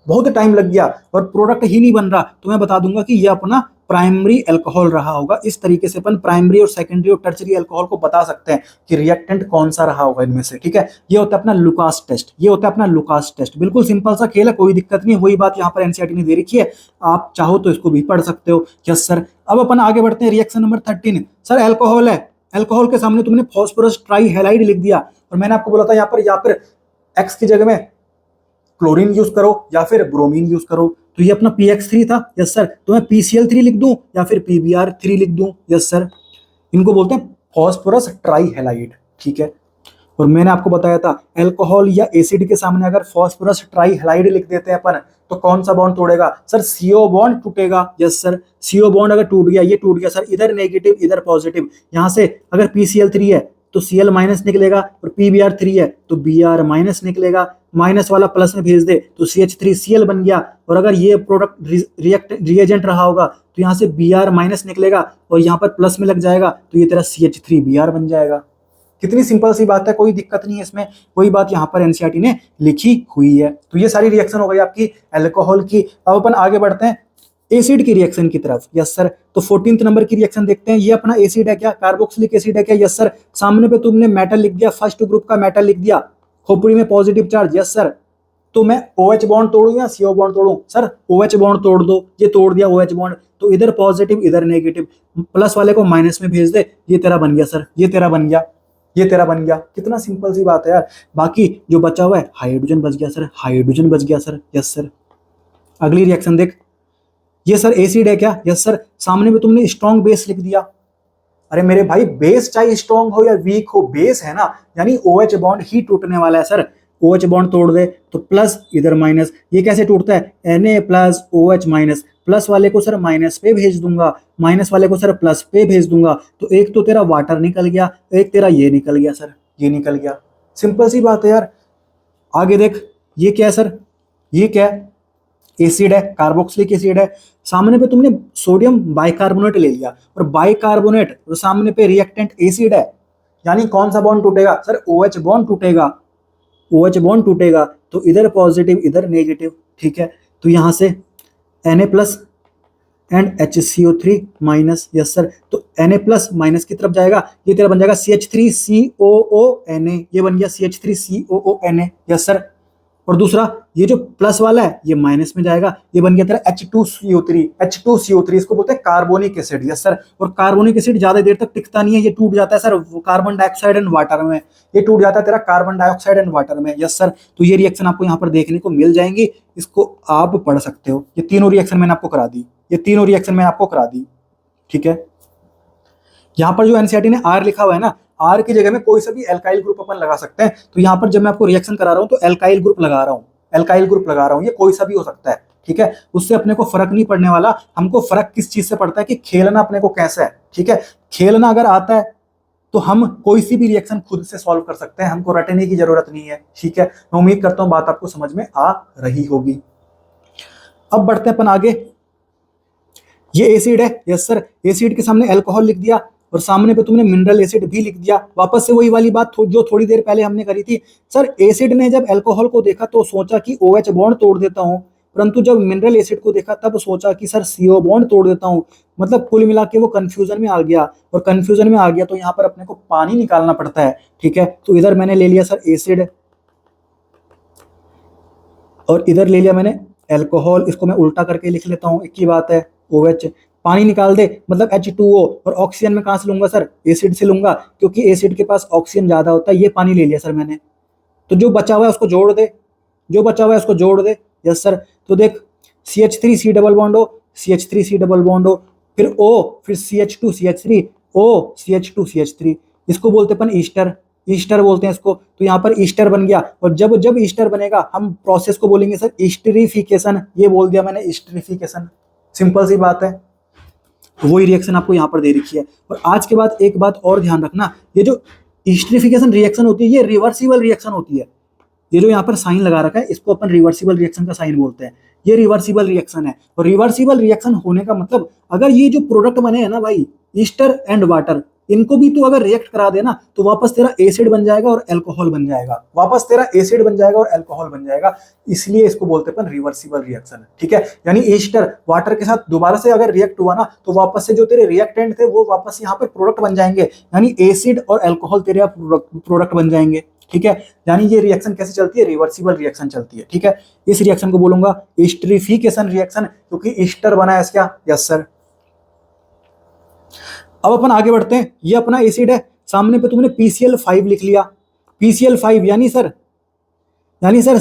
Speaker 1: बहुत टाइम लग गया और प्रोडक्ट ही नहीं बन रहा, तो मैं बता दूंगा कि ये अपना प्राइमरी अल्कोहल रहा होगा। इस तरीके से अपन प्राइमरी और सेकेंडरी और टर्चरी अल्कोहल को बता सकते हैं कि रिएक्टेंट कौन सा रहा होगा इनमें से। ठीक है। ये होता है अपना लुकास टेस्ट, ये होता है अपना लुकास टेस्ट। बिल्कुल सिंपल सा खेल है, कोई दिक्कत नहीं है। वही बात यहाँ पर एनसीईआरटी ने दे रखी है, आप चाहो तो इसको भी पढ़ सकते हो। Yes sir. अब अपन आगे बढ़ते हैं रिएक्शन नंबर 13। सर अल्कोहल है, अल्कोहल के सामने तुमने फास्फोरस ट्राईहैलाइड लिख दिया, और मैंने आपको बोला था यहाँ पर एक्स की जगह में क्लोरीन यूज करो या फिर ब्रोमीन यूज करो। तो ये अपना PX3 था। Yes sir. तो मैं PCl3 लिख दूं या फिर PBr3 लिख दूं? Yes sir. इनको बोलते हैं फॉस्फोरस ट्राईहैलाइड। ठीक है। और मैंने आपको बताया था अल्कोहल या एसिड के सामने अगर फॉस्फोरस ट्राईहैलाइड लिख देते हैं अपन तो कौन सा बॉन्ड तोड़ेगा? सर CO बॉन्ड टूटेगा। Yes sir. CO बॉन्ड अगर टूट गया, ये टूट गया सर, इधर नेगेटिव इधर पॉजिटिव, यहाँ से अगर PCl3 है तो Cl माइनस निकलेगा, और PBr3 है तो Br माइनस निकलेगा, माइनस वाला प्लस में भेज दे तो CH3Cl बन गया। और अगर ये प्रोडक्ट रिएजेंट रहा होगा तो यहाँ से Br माइनस निकलेगा और यहाँ पर प्लस में लग जाएगा तो ये तेरा CH3Br बन जाएगा। कितनी सिंपल सी बात है, कोई दिक्कत नहीं है इसमें। वही बात यहाँ पर एनसीईआरटी ने लिखी हुई है। तो ये सारी रिएक्शन हो गई आपकी अल्कोहल की। अब अपन आगे बढ़ते हैं एसिड की रिएक्शन की तरफ। Yes sir. तो 14th नंबर की रिएक्शन देखते हैं। ये अपना एसिड है क्या? कार्बोक्सिलिक एसिड है क्या? Yes sir. सामने पे तुमने मेटल लिख दिया, फर्स्ट ग्रुप का मेटल लिख दिया, खोपड़ी में पॉजिटिव चार्ज। Yes sir. तो मैं OH बॉन्ड तोड़ूं या CO बॉन्ड तोड़ूं? सर OH बॉन्ड तोड़ दो। ये तोड़ दिया OH बॉन्ड, तो इधर पॉजिटिव इधर नेगेटिव, प्लस वाले को माइनस में भेज दे, ये तेरा बन गया सर, ये तेरा बन गया, ये तेरा बन गया। कितना सिंपल सी बात है यार। बाकी जो बचा हुआ है हाइड्रोजन बच गया सर, हाइड्रोजन बच गया सर। Yes sir. अगली रिएक्शन देख। ये सर एसिड है क्या? Yes sir. सामने में तुमने स्ट्रॉन्ग बेस लिख दिया। अरे मेरे भाई बेस चाहे स्ट्रॉन्ग हो या वीक हो, बेस है ना, यानी OH बॉन्ड ही टूटने वाला है सर। OH बॉन्ड तोड़ दे तो प्लस इधर माइनस, ये कैसे टूटता है? Na plus OH minus, plus वाले को सर माइनस पे भेज दूंगा, माइनस वाले को सर प्लस पे भेज दूंगा, तो एक तो तेरा वाटर निकल गया, एक तेरा ये निकल गया सर, ये निकल गया। सिंपल सी बात है यार। आगे देख, ये क्या है सर? ये क्या है, एसिड है, कार्बोक्सिलिक एसिड है। सामने पे तुमने सोडियम बाइकार्बोनेट ले लिया, और बाइकार्बोनेट और सामने पे रिएक्टेंट एसिड है, यानी कौन सा बॉन्ड टूटेगा सर, OH बॉन्ड टूटेगा। OH बॉन्ड टूटेगा तो इधर पॉजिटिव इधर नेगेटिव, ठीक है। तो यहां से Na plus and HCO3 minus, yes sir. तो Na प्लस माइनस की तरफ जाएगा, ये तेरा बन जाएगा CH3COONA, ये बन गया CH3COONA, यस सर। और दूसरा ये जो प्लस वाला है ये माइनस में जाएगा, ये बन गया तेरा H2CO3, H2CO3 इसको बोलते हैं कार्बोनिक एसिड, यस सर। और कार्बोनिक एसिड ज्यादा देर तक टिकता नहीं है, ये टूट जाता है sir carbon dioxide and water में, ये टूट जाता है तेरा कार्बन डाइऑक्साइड एंड वाटर में, यस सर। तो ये रिएक्शन आपको यहाँ पर देखने को मिल जाएंगी, इसको आप पढ़ सकते हो। ये तीनों रिएक्शन मैंने आपको करा दी, ये तीनों रिएक्शन मैंने आपको करा दी, ठीक है। यहाँ पर जो एनसीईआरटी ने आर लिखा हुआ है ना, आर की जगह में कोई सा भी एल्काइल ग्रुप अपन लगा सकते हैं। तो यहाँ पर जब मैं आपको रिएक्शन करा रहा हूँ तो एल्काइल ग्रुप लगा रहा हूँ, एल्काइल ग्रुप लगा रहा हूँ, ये कोई सा भी हो सकता है, ठीक है। उससे अपने को फर्क नहीं पड़ने वाला, हमको फर्क किस चीज से पड़ता है कि खेलना अपने को कैसा है, ठीक है। खेलना अगर आता है तो हम कोई सी भी रिएक्शन खुद से सॉल्व कर सकते हैं, हमको रटने की जरूरत नहीं है, ठीक है। मैं उम्मीद करता हूँ बात आपको समझ में आ रही होगी। अब बढ़ते हैं अपन आगे। ये एसिड है, यस सर। एसिड के सामने अल्कोहल लिख दिया और सामने पे तुमने मिनरल एसिड भी लिख दिया। वापस से वही वाली बात जो थोड़ी देर पहले हमने करी थी सर। एसिड ने जब अल्कोहल को देखा तो सोचा कि OH बॉन्ड तोड़ देता हूं, परंतु जब मिनरल एसिड को देखा तब सोचा कि सर CO बॉन्ड तोड़ देता हूं। मतलब कुल मिला के वो कंफ्यूजन में आ गया, और कंफ्यूजन में आ गया तो यहाँ पर अपने को पानी निकालना पड़ता है, ठीक है। तो इधर मैंने ले लिया सर एसिड और इधर ले लिया मैंने अल्कोहल, इसको मैं उल्टा करके लिख लेता हूँ, एक ही बात है। OH पानी निकाल दे मतलब H2O, और ऑक्सीजन में कहां से लूंगा सर, एसिड से लूंगा, क्योंकि एसिड के पास ऑक्सीजन ज्यादा होता है। ये पानी ले लिया सर मैंने, तो जो बचा हुआ है उसको जोड़ दे, जो बचा हुआ है उसको जोड़ दे, यस सर। तो देख CH3C डबल बॉन्ड हो, CH3C डबल बॉन्ड हो, फिर O, फिर CH2CH3, O CH2CH3, इसको बोलते अपन ईस्टर, ईस्टर बोलते हैं इसको। तो यहाँ पर ईस्टर बन गया, और जब जब ईस्टर बनेगा हम प्रोसेस को बोलेंगे सर ईस्टरिफिकेशन, ये बोल दिया मैंने ईस्टरिफिकेशन, सिंपल सी बात है। वही रिएक्शन आपको यहाँ पर दे रखी है। और आज के बाद एक बात और ध्यान रखना, ये जो ईस्टरिफिकेशन रिएक्शन होती है ये रिवर्सिबल रिएक्शन होती है। ये जो यहाँ पर साइन लगा रखा है इसको अपन रिवर्सिबल रिएक्शन का साइन बोलते हैं, ये रिवर्सिबल रिएक्शन है। और रिवर्सिबल रिएक्शन होने का मतलब अगर ये जो प्रोडक्ट बने हैं ना भाई, ईस्टर एंड वाटर, इनको भी तू अगर रिएक्ट करा देना तो वापस तेरा एसिड बन जाएगा और अल्कोहल बन जाएगा, वापस तेरा एसिड बन जाएगा और अल्कोहल बन जाएगा। इसलिए इसको बोलते हैं अपन रिवर्सिबल रिएक्शन, ठीक है। यानी ईस्टर वाटर के साथ दोबारा से अगर रिएक्ट हुआ ना तो वापस से जो तेरे रिएक्टेंट थे वो वापस यहाँ पर प्रोडक्ट बन जाएंगे, यानी एसिड और अल्कोहल तेरे प्रोडक्ट बन जाएंगे, ठीक है। यानी ये रिएक्शन कैसे चलती है, रिवर्सिबल रिएक्शन चलती है, ठीक है। इस रिएक्शन को बोलूंगा ईस्टरिफिकेशन रिएक्शन, क्योंकि ईस्टर बना है इसका, यस सर। अब अपन आगे बढ़ते हैं। ये अपना एसिड है, सामने पे तुमने PCl5 लिख लिया, PCl5 यानी सर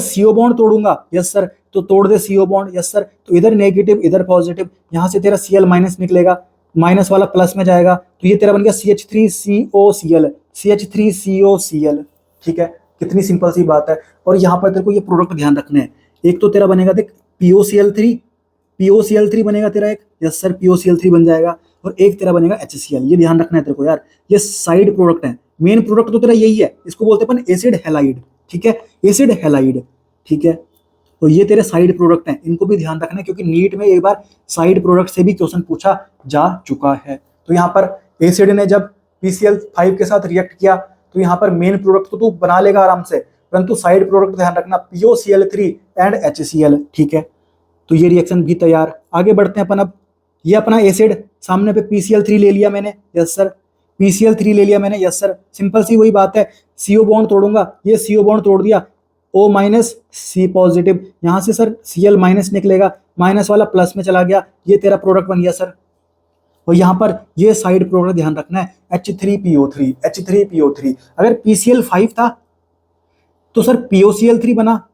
Speaker 1: CO बॉन्ड तोड़ूंगा, यस सर। तो तोड़ दे CO बॉन्ड, यस सर। तो इधर नेगेटिव इधर पॉजिटिव, यहां से तेरा Cl माइनस निकलेगा, माइनस वाला प्लस में जाएगा, तो ये तेरा बन गया CH3COCl, CH3COCl, ठीक है। कितनी सिंपल सी बात है। और यहाँ पर तेरे को ये प्रोडक्ट ध्यान रखने हैं। एक तो तेरा बनेगा देख POCl3 बनेगा तेरा एक, यस सर POCl3 बन जाएगा, और एक तेरा बनेगा HCl। ये ध्यान रखना है तेरे को यार, ये साइड प्रोडक्ट है, मेन प्रोडक्ट तो तेरा यही है, इसको बोलते हैं अपन एसिड हैलाइड, ठीक है, एसिड हैलाइड, ठीक है। तो ये तेरे साइड प्रोडक्ट हैं, इनको भी ध्यान रखना है, क्योंकि नीट में एक बार साइड प्रोडक्ट से भी क्वेश्चन पूछा जा चुका है। तो यहाँ पर एसिड ने जब PCl5 के साथ रिएक्ट किया तो यहाँ पर मेन प्रोडक्ट तो तू बना लेगा आराम से, परंतु साइड प्रोडक्ट ध्यान रखना POCl3 एंड HCl, ठीक है। तो ये रिएक्शन भी तैयार। आगे बढ़ते हैं अपन। अब ये अपना एसिड, सामने पे PCl3 ले लिया मैंने, यस सर। PCl3 ले लिया मैंने, यस सर। सिंपल सी वही बात है, CO बॉन्ड तोड़ूंगा, ये CO बॉन्ड तोड़ दिया, O माइनस C पॉजिटिव, यहाँ से सर Cl माइनस निकलेगा, माइनस वाला प्लस में चला गया, ये तेरा प्रोडक्ट बन गया सर। और यहाँ पर ये साइड प्रोडक्ट ध्यान रखना है H3PO3। अगर PCl5 था तो सर POCl3 बना,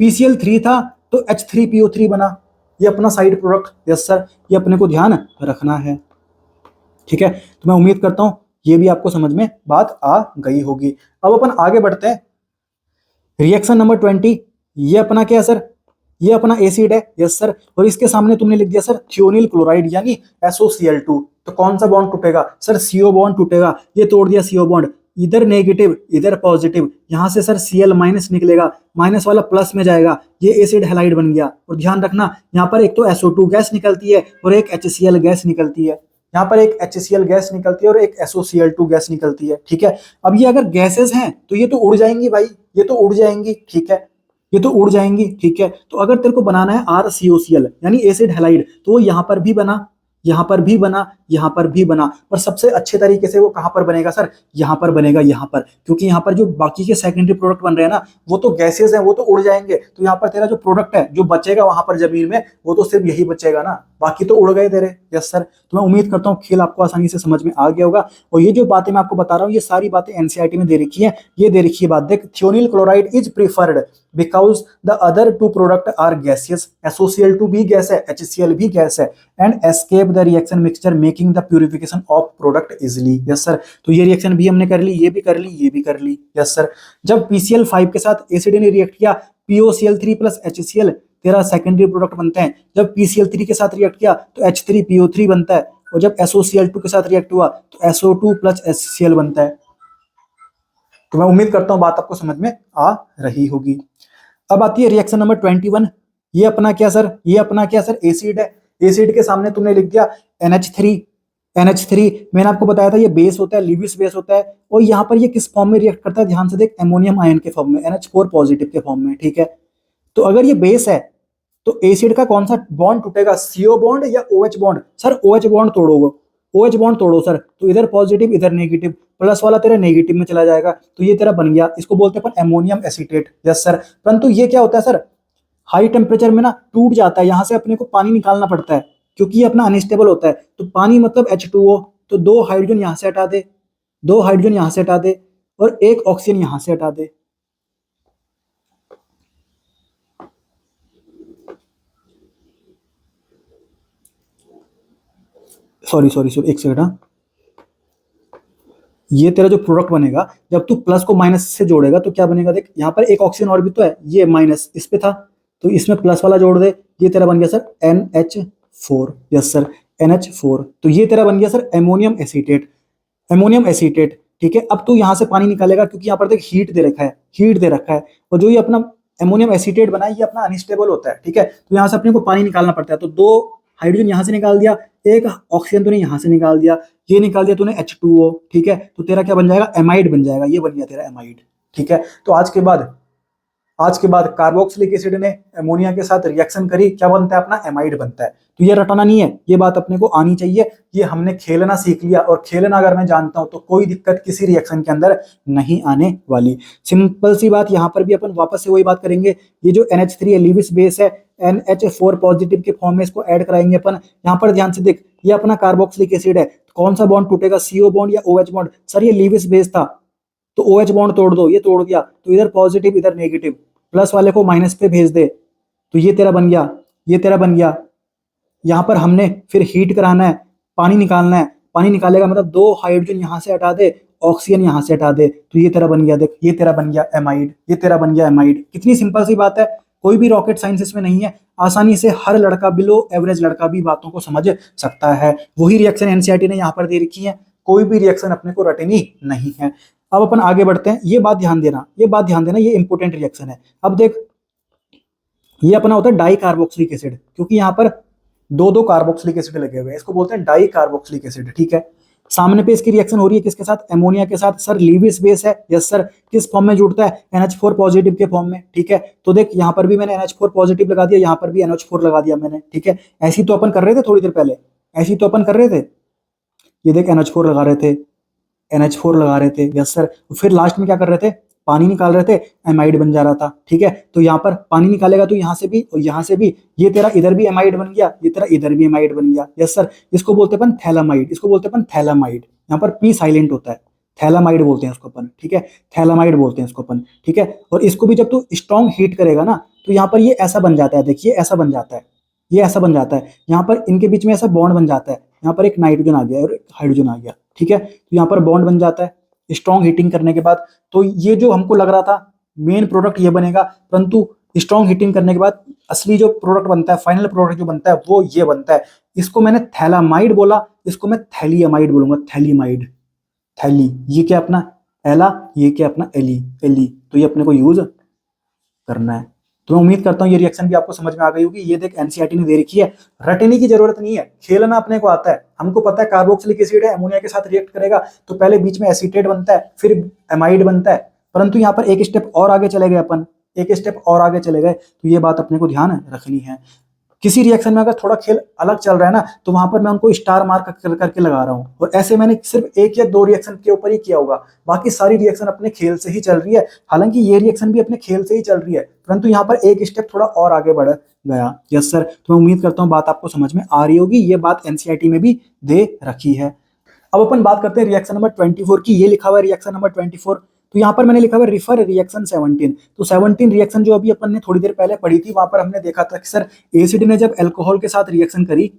Speaker 1: PCl3 था तो H3PO3 बना, ये अपना साइड प्रोडक्ट, यस सर। ये अपने को ध्यान रखना है, ठीक है। तो मैं उम्मीद करता हूं ये भी आपको समझ में बात आ गई होगी। अब अपन आगे बढ़ते हैं। रिएक्शन नंबर 20, ये अपना क्या है सर, ये अपना एसिड है, यस सर। और इसके सामने तुमने लिख दिया सर थियोनिल क्लोराइड यानी SOCl2। तो कौन सा बॉन्ड टूटेगा सर, CO बॉन्ड टूटेगा, ये तोड़ दिया CO बॉन्ड, इधर नेगेटिव इधर पॉजिटिव, यहां से सर Cl माइनस निकलेगा, माइनस वाला प्लस में जाएगा, ये एसिड हैलाइड बन गया। और ध्यान रखना यहाँ पर एक तो SO2 गैस निकलती है और एक HCl गैस निकलती है, यहाँ पर एक HCl गैस निकलती है और एक SOCl2 गैस निकलती है, ठीक है। अब ये अगर गैसेस हैं तो ये तो उड़ जाएंगी भाई, ये तो उड़ जाएंगी, ठीक है, ये तो उड़ जाएंगी, ठीक है। तो अगर तेरे को बनाना है RCOCl यानी एसिड हैलाइड, तो वो यहाँ पर भी बना, यहाँ पर भी बना, यहाँ पर भी बना, पर सबसे अच्छे तरीके से वो कहाँ पर बनेगा सर, यहाँ पर बनेगा, यहाँ पर, क्योंकि यहाँ पर जो बाकी के सेकेंडरी प्रोडक्ट बन रहे हैं ना, वो तो गैसेस हैं, वो तो उड़ जाएंगे, तो यहाँ पर तेरा जो प्रोडक्ट है जो बचेगा वहां पर जमीन में, वो तो सिर्फ यही बचेगा ना, बाकी तो उड़ गए तेरे। Yes sir. तो मैं उम्मीद करता हूँ खेल आपको आसानी से समझ में आ गया होगा। और ये जो बातें मैं आपको बता रहा हूँ, ये सारी बातें एनसीईआरटी में दे रखी है। ये दे रखी है बात, देख, thionyl chloride is preferred because the other two product are gaseous, SOCl2 भी गैस है, HCl भी गैस है, and escape the reaction mixture making the purification of product easily. Yes sir. तो ये रिएक्शन भी हमने कर ली, ये भी कर ली, ये भी कर ली। Yes sir. जब PCl5 के साथ एसिड ने रिएक्ट किया, POCl3 प्लस HCl तेरा सेकेंडरी प्रोडक्ट बनते हैं। जब PCl3 के साथ रिएक्ट किया तो H3PO3 बनता है, और जब SOCl2 के साथ रिएक्ट हुआ तो SO2 प्लस HCl बनता है। तो मैं उम्मीद करता हूं बात आपको समझ में आ रही होगी। अब आती है रिएक्शन नंबर 21। ये अपना क्या सर, ये अपना क्या सर, एसिड है। एसिड के सामने तुमने लिख दिया NH3। मैंने आपको बताया था ये बेस होता है, लिविस बेस होता है, और यहाँ पर ये किस फॉर्म में रिएक्ट करता है, ध्यान से देख, अमोनियम आयन के फॉर्म में, NH4 पॉजिटिव के फॉर्म में, ठीक है। तो अगर ये बेस है तो एसिड का कौन सा बॉन्ड टूटेगा, CO बॉन्ड या OH bond? Sir OH bond तोड़ोगे, OH बॉन्ड तोड़ो सर, तो इधर पॉजिटिव इधर नेगेटिव, प्लस वाला तेरा नेगेटिव में चला जाएगा, तो ये तेरा बन गया, इसको बोलते हैं अपन अमोनियम एसीटेट। Yes sir. परंतु ये क्या होता है सर, हाई टेम्परेचर में ना टूट जाता है, यहां से अपने को पानी निकालना पड़ता है, क्योंकि ये अपना अनस्टेबल होता है। तो पानी मतलब H2O, तो 2 हाइड्रोजन यहां से हटा दे, 2 हाइड्रोजन यहां से हटा दे, और एक ऑक्सीजन यहां से हटा दे। सॉरी, एक सेकंड। हाँ, ये तेरा जो प्रोडक्ट बनेगा, जब तू प्लस को माइनस से जोड़ेगा तो क्या बनेगा, देख, यहाँ पर एक ऑक्सीजन और भी तो है, ये माइनस इस पे था, तो इसमें प्लस वाला जोड़ दे, ये तेरा बन गया sir NH4। Yes sir, NH4। तो ये तेरा बन गया sir ammonium acetate, ammonium acetate, ठीक है। अब तू यहाँ से पानी निकालेगा, क्योंकि यहाँ पर देख हीट दे रखा है, हीट दे रखा है, और जो ये अपना अमोनियम एसीटेट बना है ये अपना अनस्टेबल होता है, ठीक है। तो यहाँ से अपने को पानी निकालना पड़ता है, तो 2 हाइड्रोजन यहाँ से निकाल दिया, एक ऑक्सीजन तूने यहाँ से निकाल दिया, ये निकाल दिया तूने H2O, ठीक है। तो तेरा क्या बन जाएगा, एमाइड बन जाएगा, ये बन गया तेरा एमाइड, ठीक है। तो आज के बाद कार्बोक्सिलिक एसिड ने अमोनिया के साथ रिएक्शन करी, क्या बनता है, अपना एमाइड बनता है। तो ये रटाना नहीं है, ये बात अपने को आनी चाहिए, ये हमने खेलना सीख लिया, और खेलना अगर मैं जानता हूं तो कोई दिक्कत किसी रिएक्शन के अंदर नहीं आने वाली। सिंपल सी बात, यहां पर भी अपन वापस से वही बात करेंगे, ये जो NH3 है, लिविस बेस है, NH4 पॉजिटिव के फॉर्म में इसको ऐड कराएंगे अपन। यहाँ पर ध्यान से देख, ये अपना कार्बोक्सिलिक एसिड है, कौन सा बॉन्ड टूटेगा, CO बॉन्ड या OH बॉन्ड? सर ये लिविस बेस था, तो OH बॉन्ड तोड़ दो, ये तोड़ दिया, तो इधर पॉजिटिव इधर नेगेटिव, प्लस वाले को माइनस पे भेज दे, तो ये तेरा बन गया, ये तेरा बन गया। यहाँ पर हमने फिर हीट कराना है, पानी निकालना है, पानी निकालेगा मतलब 2 हाइड्रोजन यहाँ से हटा दे, ऑक्सीजन यहाँ से हटा दे, तो ये तेरा बन गया, देख, ये तेरा बन गया एमाइड, ये तेरा बन गया एमाइड। कितनी सिंपल सी बात है, कोई भी रॉकेट साइंस इसमें नहीं है, आसानी से हर लड़का, बिलो एवरेज लड़का भी बातों को समझ सकता है। वही रिएक्शन एनसीईआरटी ने यहाँ पर दे रखी है, कोई भी रिएक्शन अपने को रटनी नहीं है। अब अपन आगे बढ़ते हैं, ये बात ध्यान देना, ये बात ध्यान देना, ये इंपोर्टेंट रिएक्शन है। अब देख, ये अपना होता है डाई कार्बोक्सिलिक एसिड, क्योंकि यहाँ पर 2 कार्बोक्सिलिक एसिड लगे हुए हैं, इसको बोलते हैं डाई कार्बोक्सिलिक एसिड, ठीक है। सामने पे इसकी रिएक्शन हो रही है किसके साथ, अमोनिया के साथ। सर लिविस बेस है, यस सर। किस फॉर्म में जुड़ता है, NH4 पॉजिटिव के फॉर्म में, ठीक है। तो देख, यहाँ पर भी मैंने NH4 पॉजिटिव लगा दिया, यहाँ पर भी NH4 लगा दिया मैंने, ठीक है। ऐसी तो अपन कर रहे थे थोड़ी देर पहले, ऐसी तो अपन कर रहे थे, ये देख NH4 लगा रहे थे, NH4 लगा रहे थे, यस सर। फिर लास्ट में क्या कर रहे थे, पानी निकाल रहे थे, एमाइड बन जा रहा था, ठीक है। तो यहाँ पर पानी निकालेगा तो यहाँ से भी और यहाँ से भी, ये तेरा इधर भी एमाइड बन गया, ये तेरा इधर भी एमाइड बन गया, यस सर। इसको बोलते हैं अपन थैलामाइड, इसको बोलते हैं अपन थैलामाइड, यहाँ पर P साइलेंट होता है, थैलामाइड बोलते हैं इसको अपन, ठीक है, थैलामाइड बोलते हैं इसको अपन, ठीक है। और इसको भी जब तू स्ट्रॉन्ग हीट करेगा ना, तो यहाँ पर ये ऐसा बन जाता है, देखिए ऐसा बन जाता है, ये ऐसा बन जाता है, यहाँ पर इनके बीच में ऐसा बॉन्ड बन जाता है, यहाँ पर एक नाइट्रोजन आ गया और एक हाइड्रोजन आ गया, ठीक है। तो यहाँ पर बॉन्ड बन जाता है स्ट्रॉन्ग हीटिंग करने के बाद। तो ये जो हमको लग रहा था मेन प्रोडक्ट ये बनेगा, परंतु स्ट्रॉन्ग हीटिंग करने के बाद असली जो प्रोडक्ट बनता है, फाइनल प्रोडक्ट जो बनता है, वो ये बनता है। इसको मैंने थैलामाइड बोला, इसको मैं थैलियमाइड बोलूंगा, थैलीमाइड, थैली, ये क्या अपना एला, ये क्या अपना एली, एली, तो ये अपने को यूज करना है। तो मैं उम्मीद करता हूँ ये रिएक्शन भी आपको समझ में आ गई होगी। ये देख एनसीईआरटी ने दे रखी है, रटने की जरूरत नहीं है, खेलना अपने को आता है। हमको पता है कार्बोक्सिलिक एसिड है, अमोनिया के साथ रिएक्ट करेगा तो पहले बीच में एसीटेट बनता है, फिर एमाइड बनता है। परंतु यहाँ पर एक स्टेप और आगे चले गए अपन, एक स्टेप और आगे चले गए, तो ये बात अपने को ध्यान रखनी है। किसी रिएक्शन में अगर थोड़ा खेल अलग चल रहा है ना, तो वहां पर मैं उनको स्टार मार्क करके लगा रहा हूँ। और ऐसे मैंने सिर्फ एक या दो रिएक्शन के ऊपर ही किया होगा, बाकी सारी रिएक्शन अपने खेल से ही चल रही है। हालांकि ये रिएक्शन भी अपने खेल से ही चल रही है, परंतु यहाँ पर एक स्टेप थोड़ा और आगे बढ़ गया। यस सर, तो मैं उम्मीद करता हूँ बात आपको समझ में आ रही होगी। ये बात एनसीईआरटी में भी दे रखी है। अब अपन बात करते हैं रिएक्शन नंबर 24 की। ये लिखा हुआ है रिएक्शन नंबर 24, तो यहाँ पर मैंने लिखा हुआ है रिफर रिएक्शन 17। तो 17 रिएक्शन जो अभी अपन ने थोड़ी देर पहले पढ़ी थी, वहां पर हमने देखा था कि सर एसिड ने जब अल्कोहल के साथ रिएक्शन करी,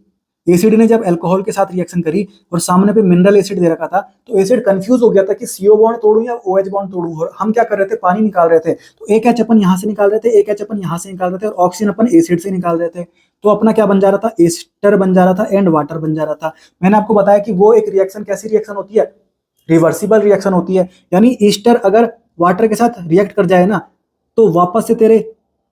Speaker 1: एसिड ने जब अल्कोहल के साथ रिएक्शन करी और सामने पे मिनरल एसिड दे रखा था, तो एसिड कंफ्यूज हो गया था कि CO बॉन्ड तोड़ूं या OH बॉन्ड तोड़ूं। और हम क्या कर रहे थे, पानी निकाल रहे थे। तो एक H अपन यहाँ से निकाल रहे थे, एक H अपन यहाँ से निकाल रहे थे, और ऑक्सीजन अपन एसिड से निकाल रहे थे। तो अपना क्या बन जा रहा था, एस्टर बन जा रहा था एंड वाटर बन जा रहा था। मैंने आपको बताया कि वो एक रिएक्शन कैसी रिएक्शन होती है, रिवर्सिबल रिएक्शन होती है। यानी ईस्टर अगर वाटर के साथ रिएक्ट कर जाए ना, तो वापस से तेरे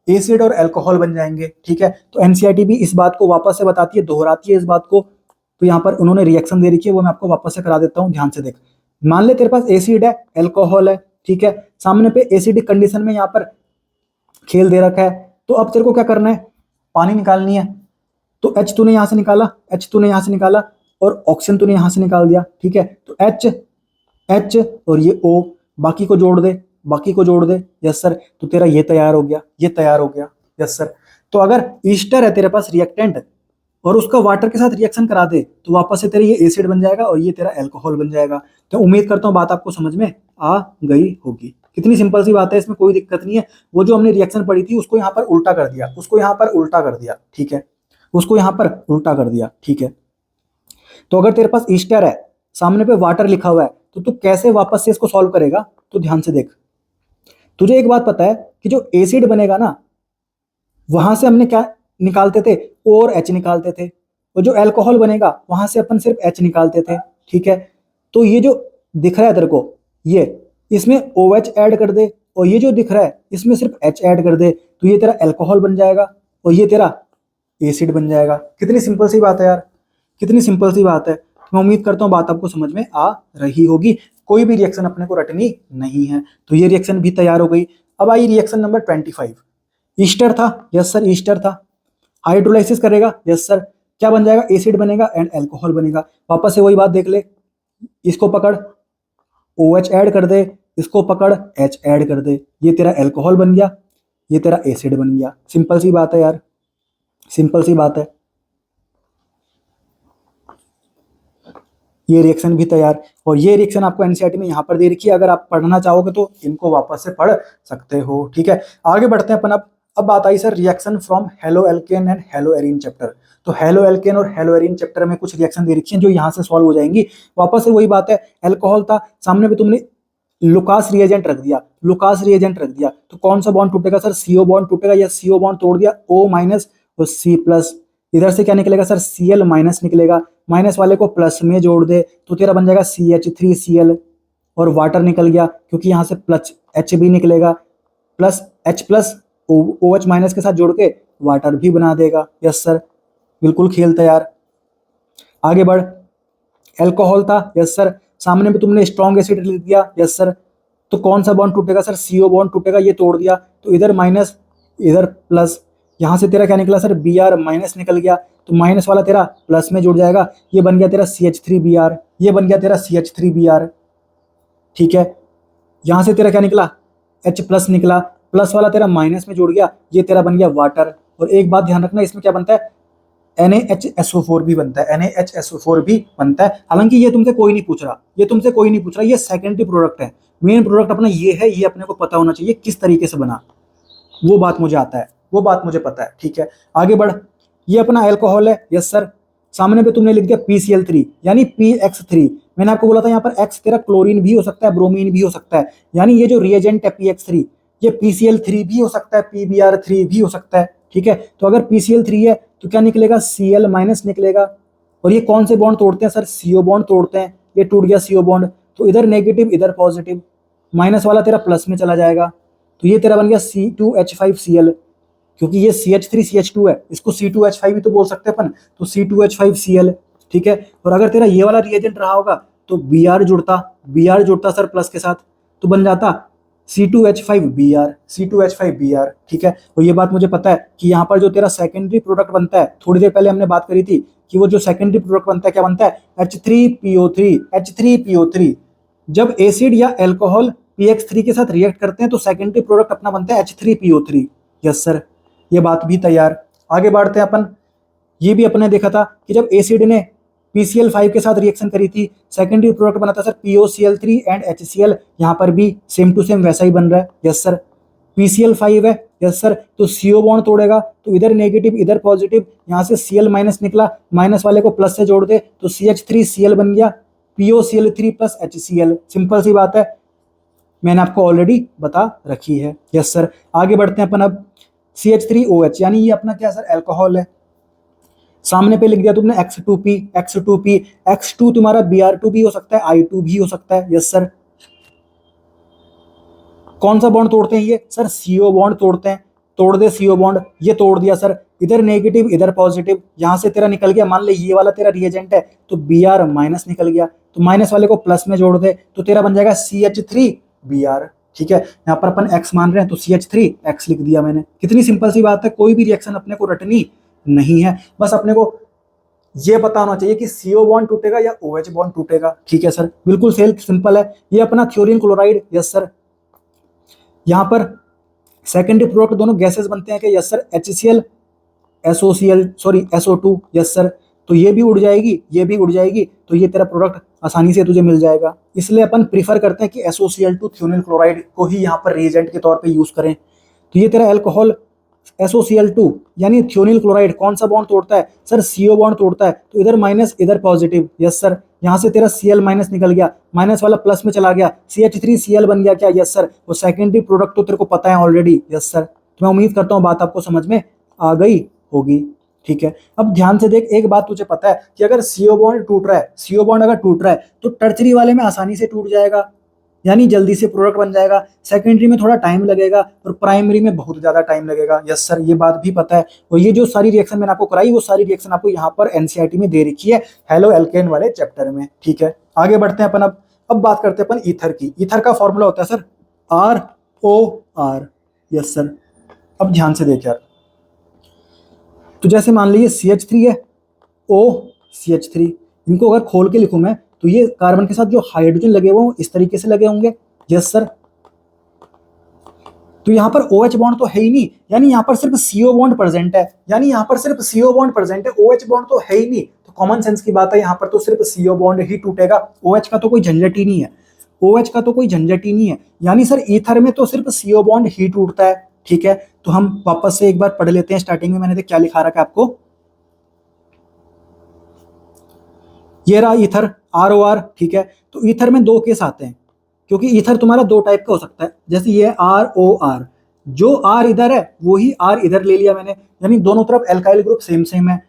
Speaker 1: एसिड और अल्कोहल बन जाएंगे। ठीक है, तो एनसीईआरटी भी इस बात को वापस से बताती है, दोहराती है इस बात को। तो यहाँ पर उन्होंने रिएक्शन दे रखी है, वो मैं आपको वापस से करा देता हूँ, ध्यान से देख। मान ले तेरे पास एसिड है, अल्कोहल है, ठीक है, सामने पे एसिडिक कंडीशन में यहाँ पर खेल दे रखा है। तो अब तेरे को क्या करना है, पानी निकालनी है। तो H तूने यहाँ से निकाला, H तूने यहाँ से निकाला, और ऑक्सीजन तूने यहाँ से निकाल दिया। ठीक है, तो H और ये O, बाकी को जोड़ दे, बाकी को जोड़ दे। यस सर, तो तेरा ये तैयार हो गया, ये तैयार हो गया। यस सर, तो अगर ईस्टर है तेरे पास रिएक्टेंट और उसका वाटर के साथ रिएक्शन करा दे, तो वापस से तेरे ये एसिड बन जाएगा और ये तेरा अल्कोहल बन जाएगा। तो उम्मीद करता हूँ बात आपको समझ में आ गई होगी। कितनी सिंपल सी बात है, इसमें कोई दिक्कत नहीं है। वो जो हमने रिएक्शन पढ़ी थी उसको यहाँ पर उल्टा कर दिया, उसको यहाँ पर उल्टा कर दिया। ठीक है, उसको यहाँ पर उल्टा कर दिया। ठीक है, तो अगर तेरे पास ईस्टर है, सामने पे वाटर लिखा हुआ है, तो तू कैसे वापस से इसको सॉल्व करेगा। तो ध्यान से देख, तुझे एक बात पता है कि जो एसिड बनेगा ना, वहां से हमने क्या निकालते थे, O और H निकालते थे, और जो अल्कोहल बनेगा वहां से अपन सिर्फ H निकालते थे। ठीक है, तो ये जो दिख रहा है तेरे को, ये इसमें OH ऐड कर दे, और ये जो दिख रहा है इसमें सिर्फ H ऐड कर दे, तो ये तेरा अल्कोहल बन जाएगा और ये तेरा एसिड बन जाएगा। कितनी सिंपल सी बात है यार, कितनी सिंपल सी बात है। मैं उम्मीद करता हूँ बात आपको समझ में आ रही होगी। कोई भी रिएक्शन अपने को रटनी नहीं है। तो ये रिएक्शन भी तैयार हो गई। अब आई रिएक्शन नंबर 25। ईस्टर था, यस सर, ईस्टर था। हाइड्रोलाइसिस करेगा, यस सर, क्या बन जाएगा, एसिड बनेगा एंड अल्कोहल बनेगा। वापस से वही बात देख ले, इसको पकड़, OH ऐड कर दे, इसको पकड़, H ऐड कर दे, ये तेरा अल्कोहल बन गया, ये तेरा एसिड बन गया। सिंपल सी बात है यार, सिंपल सी बात है। ये रिएक्शन भी तैयार, और ये रिएक्शन आपको एनसीईआरटी में यहाँ पर दे रखी है। अगर आप पढ़ना चाहोगे तो इनको वापस से पढ़ सकते हो। ठीक है, आगे बढ़ते हैं अपन। अब बात आई sir reaction from halo alkane and halo arene chapter. तो हेलो एल्केन और हेलो एरीन चैप्टर में कुछ रिएक्शन दे रखी है जो यहाँ से सॉल्व हो जाएंगी। वापस से वही बात है, अल्कोहल था, सामने पे तुमने लुकास रिएजेंट रख दिया, लुकास रिएजेंट रख दिया, तो कौन सा बॉन्ड टूटेगा सर, CO बॉन्ड टूटेगा, या CO बॉन्ड तोड़ दिया, O माइनस और C+। इधर से क्या निकलेगा सर, Cl माइनस निकलेगा, माइनस वाले को प्लस में जोड़ दे, तो तेरा बन जाएगा CH3Cl, और वाटर निकल गया क्योंकि यहाँ से प्लस H भी निकलेगा, plus H plus OH minus के साथ जोड़ के वाटर भी बना देगा। यस सर, बिल्कुल खेल तैयार। आगे बढ़, अल्कोहल था, यस सर, सामने में तुमने स्ट्रॉन्ग एसिड लिख दिया, यस सर, तो कौन सा बॉन्ड टूटेगा सर, CO बॉन्ड टूटेगा, ये तोड़ दिया, तो इधर माइनस इधर प्लस, यहाँ से तेरा क्या निकला सर, Br माइनस निकल गया, तो माइनस वाला तेरा प्लस में जुड़ जाएगा, ये बन गया तेरा CH3Br, ये बन गया तेरा CH3Br। ठीक है, यहाँ से तेरा क्या निकला, H प्लस निकला, प्लस वाला तेरा माइनस में जुड़ गया, ये तेरा बन गया वाटर। और एक बात ध्यान रखना, इसमें क्या बनता है, NaHSO4 भी बनता है, NaHSO4 भी बनता है। हालांकि ये तुमसे कोई नहीं पूछ रहा, ये तुमसे कोई नहीं पूछ रहा, ये सेकेंडरी प्रोडक्ट है। मेन प्रोडक्ट अपना ये है, ये अपने को पता होना चाहिए किस तरीके से बना, वो बात मुझे आता है, वो बात मुझे पता है। ठीक है, आगे बढ़, ये अपना अल्कोहल है, यस सर, सामने पे तुमने लिख दिया PCl3 यानी PX3। मैंने आपको बोला था यहाँ पर X तेरा क्लोरीन भी हो सकता है, ब्रोमीन भी हो सकता है, यानी ये जो रिएजेंट है PX3, ये PCl3 भी हो सकता है, PBr3 भी हो सकता है। ठीक है, तो अगर PCl3 है तो क्या निकलेगा, Cl माइनस निकलेगा। और ये कौन से बॉन्ड तोड़ते हैं सर, CO बॉन्ड तोड़ते हैं, ये टूट गया CO बॉन्ड, तो इधर नेगेटिव इधर पॉजिटिव, माइनस वाला तेरा प्लस में चला जाएगा, तो ये तेरा बन गया C2H5Cl, क्योंकि ये CH3CH2 है, इसको C2H5 भी तो बोल सकते हैं अपन, तो C2H5Cl, ठीक है। और अगर तेरा ये वाला रिएजेंट रहा होगा तो Br जुड़ता सर प्लस के साथ, तो बन जाता C2H5Br, ठीक है। और ये बात मुझे पता है कि यहाँ पर जो तेरा सेकेंडरी प्रोडक्ट बनता है, थोड़ी देर पहले हमने बात करी थी कि वो जो सेकेंडरी प्रोडक्ट बनता है क्या बनता है, H3PO3। जब एसिड या एल्कोहल PX3 के साथ रिएक्ट करते हैं तो सेकेंडरी प्रोडक्ट अपना बनता है H3PO3। यस सर, ये बात भी तैयार। आगे बढ़ते हैं अपन। ये भी अपने देखा था कि जब एसिड ने PCl5 के साथ रिएक्शन करी थी, सेकेंडरी प्रोडक्ट बना था सर POCl3 एंड HCl। यहाँ पर भी सेम टू सेम वैसा ही बन रहा है। यस सर, PCl5 है, यस सर, तो CO बॉन्ड तोड़ेगा तो इधर नेगेटिव इधर पॉजिटिव, यहाँ से Cl माइनस निकला, माइनस वाले को प्लस से जोड़ दे तो CH3Cl बन गया, POCl3 प्लस HCl। सिंपल सी बात है, मैंने आपको ऑलरेडी बता रखी है। यस सर, आगे बढ़ते हैं अपन अब। CH3OH यानी ये अपना क्या सर, एल्कोहल है। सामने पे लिख दिया तुमने X2 तुम्हारा Br2 भी हो सकता है, I2 भी हो सकता है। यस सर, कौन सा बॉन्ड तोड़ते हैं ये सर, CO बॉन्ड तोड़ते हैं। तोड़ दे CO बॉन्ड, ये तोड़ दिया सर, इधर नेगेटिव इधर पॉजिटिव, यहां से तेरा निकल गया, मान ले ये वाला तेरा रिएजेंट है तो Br माइनस निकल गया, तो माइनस वाले को प्लस में जोड़ दे तो तेरा बन जाएगा CH3Br, ठीक है। यहाँ पर अपन X मान रहे हैं तो CH3X लिख दिया मैंने। कितनी सिंपल सी बात है, कोई भी रिएक्शन अपने को रटनी नहीं है, बस अपने को ये पता होना चाहिए कि CO बॉन्ड टूटेगा या OH बॉन्ड टूटेगा, ठीक है सर। बिल्कुल सिंपल है। ये अपना थ्योरीन क्लोराइड, यस सर, यहाँ पर सेकेंडरी प्रोडक्ट दोनों गैसेस बनते हैं कि yes sir, HCl SO2, yes sir, तो ये भी उड़ जाएगी, ये भी उड़ जाएगी, तो ये तेरा प्रोडक्ट आसानी से तुझे मिल जाएगा। इसलिए अपन प्रीफर करते हैं कि SOCl2 थ्योनिल क्लोराइड को ही यहाँ पर रिएजेंट के तौर पे यूज करें। तो ये तेरा एल्कोहल SOCl2 यानी थ्योनिल क्लोराइड कौन सा बॉन्ड तोड़ता है सर, CO बॉन्ड तोड़ता है, तो इधर माइनस इधर पॉजिटिव। यस सर, यहाँ से तेरा Cl माइनस निकल गया, माइनस वाला प्लस में चला गया, CH3Cl बन गया क्या, यस सर। वो सेकेंडरी प्रोडक्ट तो तेरे को पता है ऑलरेडी। यस सर, तो मैं उम्मीद करता हूँ बात आपको समझ में आ गई होगी, ठीक है। अब ध्यान से देख, एक बात तुझे पता है कि अगर CO बॉन्ड टूट रहा है, CO बॉन्ड अगर टूट रहा है तो टर्चरी वाले में आसानी से टूट जाएगा, यानी जल्दी से प्रोडक्ट बन जाएगा। सेकेंडरी में थोड़ा टाइम लगेगा और प्राइमरी में बहुत ज्यादा टाइम लगेगा। यस सर, ये बात भी पता है। और ये जो सारी रिएक्शन मैंने आपको कराई वो सारी रिएक्शन आपको यहाँ पर NCERT में दे रखी है, हेलो एल्केन वाले चैप्टर में, ठीक है। आगे बढ़ते हैं अपन। अब बात करते हैं अपन ईथर की। ईथर का फॉर्मूला होता है सर ROR। यस सर, अब ध्यान से देख यार, तो जैसे मान लीजिए CH3 है, OCH3, इनको अगर खोल के लिखूं मैं तो ये कार्बन के साथ जो हाइड्रोजन लगे हुए इस तरीके से लगे होंगे। यस सर, तो यहाँ पर OH बॉन्ड तो है ही नहीं, यानी यहाँ पर सिर्फ CO बॉन्ड प्रेजेंट है, OH बॉन्ड तो है ही नहीं। तो कॉमन सेंस की बात है, यहाँ पर तो सिर्फ CO बॉन्ड ही टूटेगा, OH का तो कोई झंझट ही नहीं है, यानी सर ईथर में तो सिर्फ CO बॉन्ड ही टूटता है, ठीक है। तो हम वापस से एक बार पढ़ लेते हैं। स्टार्टिंग में मैंने क्या लिखा रखा है आपको, ये रहा ईथर ROR, ठीक है। तो ईथर में दो केस आते हैं, क्योंकि ईथर तुम्हारा दो टाइप का हो सकता है। जैसे ये ROR, जो R इधर है वो ही R इधर ले लिया मैंने, यानी दोनों तरफ एल्काइल ग्रुप सेम है।